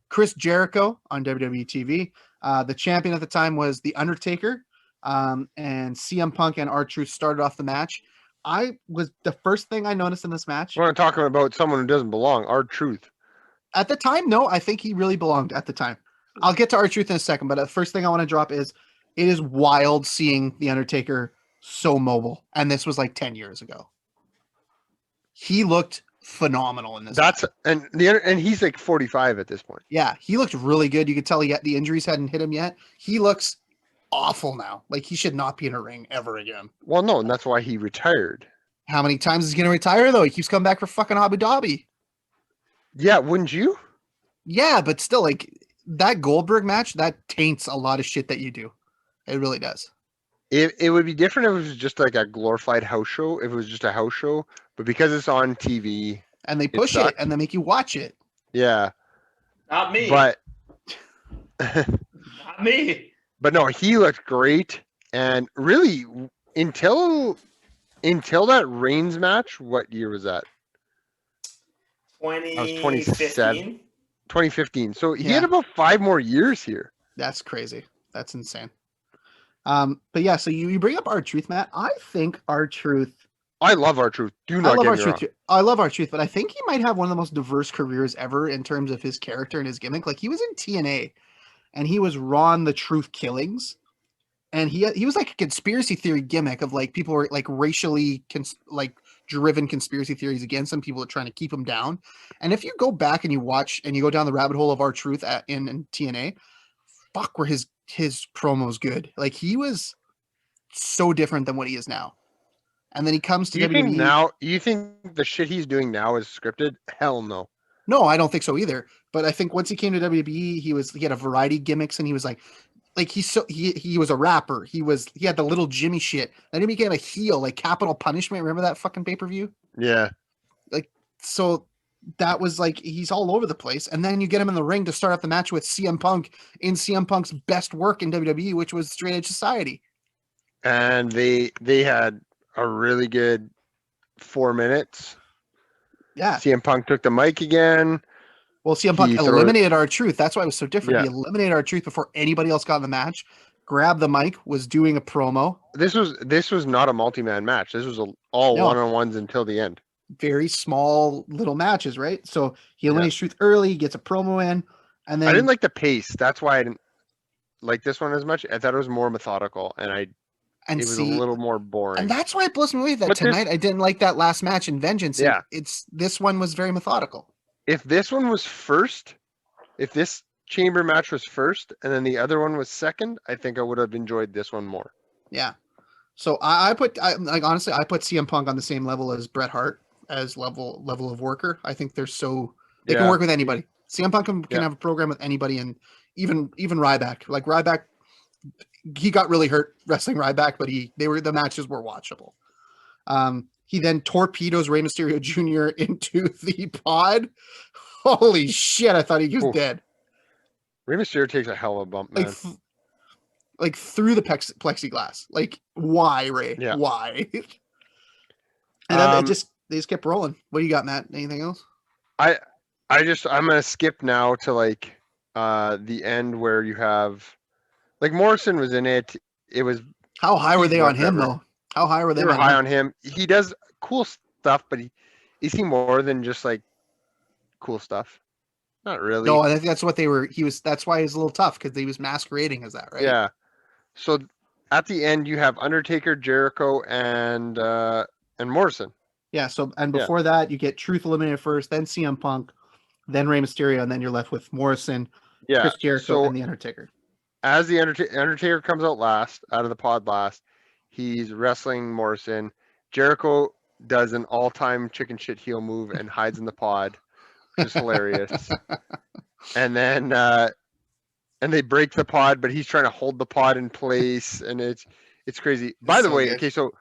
Chris Jericho on WWE TV. The champion at the time was The Undertaker, and CM Punk and R-Truth started off the match. The first thing I noticed in this match. We're talking about someone who doesn't belong, R-Truth. At the time, no, I think he really belonged at the time. I'll get to R-Truth in a second, but the first thing I want to drop is it is wild seeing The Undertaker so mobile. And this was like 10 years ago. He looked phenomenal in this. And he's like 45 at this point. Yeah, he looked really good. You could tell the injuries hadn't hit him yet. He looks awful now. Like he should not be in a ring ever again. Well, no, and that's why he retired. How many times is he going to retire though? He keeps coming back for fucking Abu Dhabi. Yeah, wouldn't you? Yeah, but still, like that Goldberg match, that taints a lot of shit that you do. It really does. It would be different if it was just like a glorified house show. If it was just a house show, but because it's on TV and they push it and they make you watch it. Yeah, Not me. But Not me. but no, he looked great. And really, until that Reigns match, what year was that? That was 2015. 2015. So he Yeah. had about 5 more years here. That's crazy. That's insane. But yeah, so you bring up R-Truth, Matt. I think R-Truth. I love R-Truth. Do I not love get me wrong. R-Truth. I love R-Truth, but I think he might have one of the most diverse careers ever in terms of his character and his gimmick. Like, he was in TNA, and he was Ron the Truth Killings, and he was like a conspiracy theory gimmick of like people were like racially driven conspiracy theories against him. People are trying to keep him down. And if you go back and you watch and you go down the rabbit hole of R-Truth in TNA, fuck, were his promos good. Like, he was so different than what he is now. And then he comes to WWE. You think the shit he's doing now is scripted? Hell no. No, I don't think so either. But I think once he came to WWE, he had a variety of gimmicks, and he was like he was a rapper. He had the little Jimmy shit. Then he became a heel, like Capital Punishment. Remember that fucking pay-per-view? Yeah. Like, so that was like, he's all over the place. And then you get him in the ring to start off the match with CM Punk in CM Punk's best work in WWE, which was Straight Edge Society. And they had a really good 4 minutes. Yeah. CM Punk took the mic again. Well, CM Punk eliminated R-Truth. That's why it was so different. Yeah. He eliminated R-Truth before anybody else got in the match. Grabbed the mic, was doing a promo. This was not a multi-man match. This was all one-on-ones until the end. Very small little matches, right? So he eliminates Truth early, gets a promo in, and then I didn't like the pace. That's why I didn't like this one as much. I thought it was more methodical, and it was a little more boring. And that's why it blows me away that tonight I didn't like that last match in Vengeance. Yeah, this one was very methodical. If this one was first, if this chamber match was first, and then the other one was second, I think I would have enjoyed this one more. Yeah. So I put CM Punk on the same level as Bret Hart as level of worker. I think they can work with anybody. CM Punk can have a program with anybody, and even Ryback. Like Ryback, he got really hurt wrestling Ryback, but the matches were watchable. He then torpedoes Rey Mysterio Jr. into the pod. Holy shit! I thought he was dead. Rey Mysterio takes a hell of a bump, man. Like through the plexiglass. Like, why, Ray? Yeah. Why? And then they just kept rolling. What do you got, Matt? Anything else? I'm gonna skip now to like the end where you have like Morrison was in it. It was how high were they on him though? How high were they? They were high on him. He does cool stuff, but is he more than just like cool stuff? Not really. No, I think that's what they were. That's why he's a little tough, because he was masquerading as that, right? Yeah. So at the end, you have Undertaker, Jericho, and Morrison. Yeah. So before that, you get Truth eliminated first, then CM Punk, then Rey Mysterio, and then you're left with Morrison, Chris Jericho, and the Undertaker. As the Undertaker comes out of the pod last, he's wrestling Morrison. Jericho does an all-time chicken shit heel move and hides in the pod, which is hilarious. And then and they break the pod, but he's trying to hold the pod in place, and it's crazy. By the way, good. Okay, so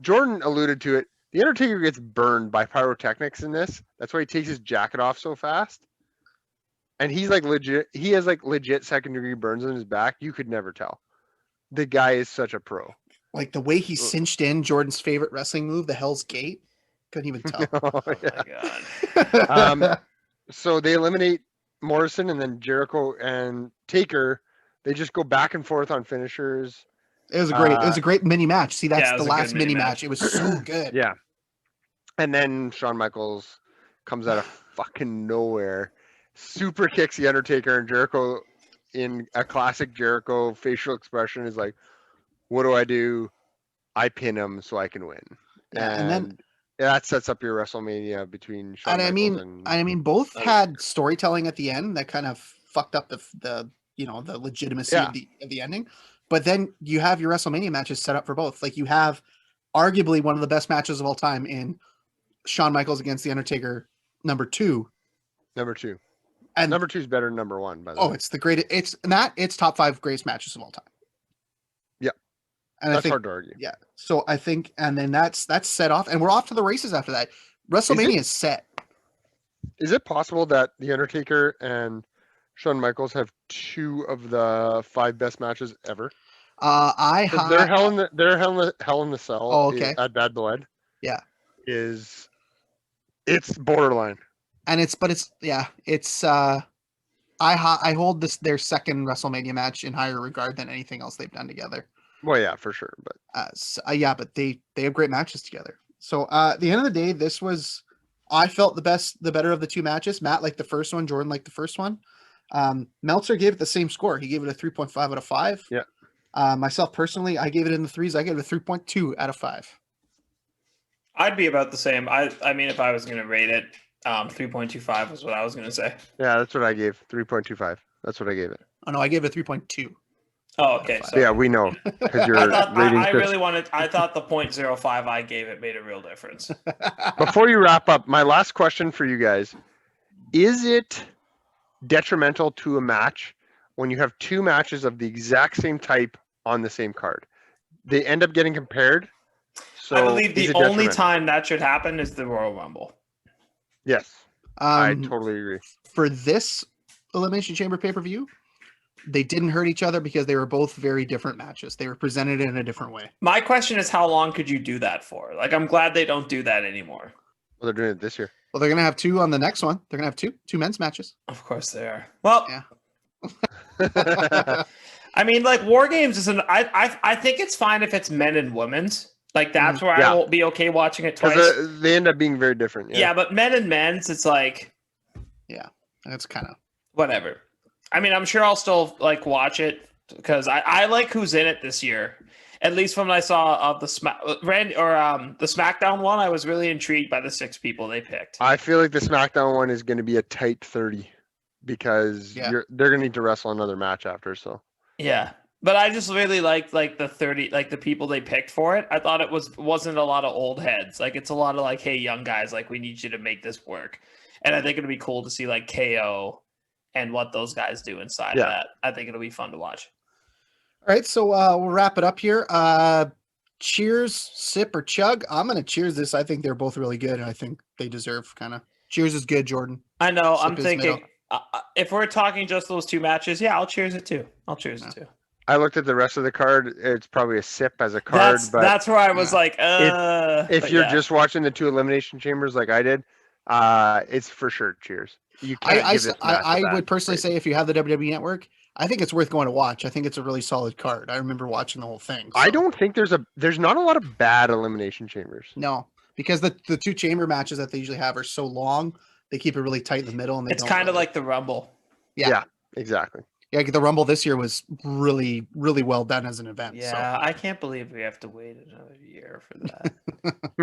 Jordan alluded to it. The Undertaker gets burned by pyrotechnics in this. That's why he takes his jacket off so fast. And he's like legit. He has like legit second-degree burns on his back. You could never tell. The guy is such a pro. Like the way he cinched in Jordan's favorite wrestling move, the Hell's Gate. Couldn't even tell. Oh my God. So they eliminate Morrison, and then Jericho and Taker. They just go back and forth on finishers. It was a great mini match. See, that's the last mini match. It was so good. Yeah. And then Shawn Michaels comes out of fucking nowhere, super kicks the Undertaker, and Jericho, in a classic Jericho facial expression, is like, "What do? I pin him so I can win." Yeah, and then that sets up your WrestleMania between Shawn Michaels and I mean, both had storytelling at the end that kind of fucked up the legitimacy of the ending. But then you have your WrestleMania matches set up for both. Like, you have arguably one of the best matches of all time in Shawn Michaels against the Undertaker, number 2. And number 2 is better than number 1, by the way. Oh, it's the greatest. It's top 5 greatest matches of all time. Yeah. And that's hard to argue. Yeah. So I think, and then that's set off, and we're off to the races after that. WrestleMania is set. Is it possible that the Undertaker and Shawn Michaels have 2 of the 5 best matches ever. 'Cause I their Hell in the Cell Oh, okay. at Bad Blood. Yeah. It's borderline. and it's I hold their second WrestleMania match in higher regard than anything else they've done together. Well, yeah, for sure. But But they have great matches together. So at the end of the day, I felt the better of the 2 matches. Matt liked the first one, Jordan liked the first one. Meltzer gave it the same score. He gave it a 3.5 out of 5. Yeah. Myself personally, I gave it in the 3s. I gave it a 3.2 out of 5. I'd be about the same. I mean, if I was going to rate it, 3.25 was what I was going to say. yeah, that's what I gave. 3.25. That's what I gave it. Oh no, I gave it a 3.2. Oh, okay. So Yeah, we know because you're I thought the 0.05 I gave it made a real difference. Before you wrap up, my last question for you guys: is it detrimental to a match when you have 2 matches of the exact same type on the same card? They end up getting compared. So I believe is the it only detrimental? time that should happen is the Royal Rumble. Yes, I totally agree. For this Elimination Chamber pay-per-view, they didn't hurt each other because they were both very different matches. They were presented in a different way. My question is, how long could you do that for? Like, I'm glad they don't do that anymore. Well, they're doing it this year. Well, they're gonna have 2 on the next one. They're gonna have two men's matches. Of course they are. Well, Yeah. I mean, like, War Games isn't. I think it's fine if it's men and women's. Like, that's where I will be okay watching it twice. Because they end up being very different. Yeah, but men and men's, it's like, That's kind of whatever. I mean, I'm sure I'll still like watch it because I like who's in it this year. At least from what I saw of the the SmackDown one, I was really intrigued by the 6 people they picked. I feel like the SmackDown one is going to be a tight 30 because they're going to need to wrestle another match after. So Yeah, but I just really liked like the 30, like the people they picked for it. I thought it wasn't a lot of old heads. Like, it's a lot of like, hey, young guys, like, we need you to make this work. And I think it'll be cool to see like KO and what those guys do inside of that. I think it'll be fun to watch. All right, so we'll wrap it up here. Cheers, sip, or chug. I'm gonna cheers this. I think they're both really good, and I think they deserve kind of. Cheers is good, Jordan. I know. Sip I'm is thinking if we're talking just those 2 matches, I'll cheers it too. I'll cheers it too. I looked at the rest of the card. It's probably a sip as a card, but that's where I was like, if you're just watching the 2 elimination chambers like I did, it's for sure cheers. You can't give this match I a would bad personally grade. say if you have the WWE Network, I think it's worth going to watch. I think it's a really solid card. I remember watching the whole thing. I so- don't think there's not a lot of bad elimination chambers. No, because the 2 chamber matches that they usually have are so long. They keep it really tight in the middle, and it's kind of like the Rumble. Yeah, exactly. Yeah, the Rumble this year was really, really well done as an event. Yeah, I can't believe we have to wait another year for that.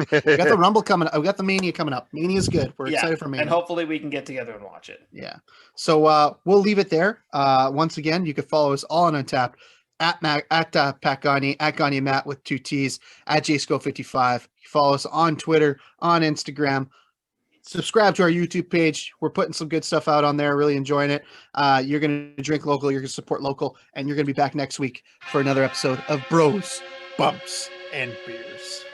So we got the Rumble coming up. We got the Mania coming up. Mania's good. We're excited for Mania. And hopefully we can get together and watch it. Yeah. So we'll leave it there. Once again, you can follow us all on Untapped at Pat Gagne, at Gagne Matt with 2 T's, at JSco55. Follow us on Twitter, on Instagram. Subscribe to our YouTube page. We're putting some good stuff out on there. Really enjoying it. You're going to drink local. You're going to support local. And you're going to be back next week for another episode of Bros, Bumps, and Beers.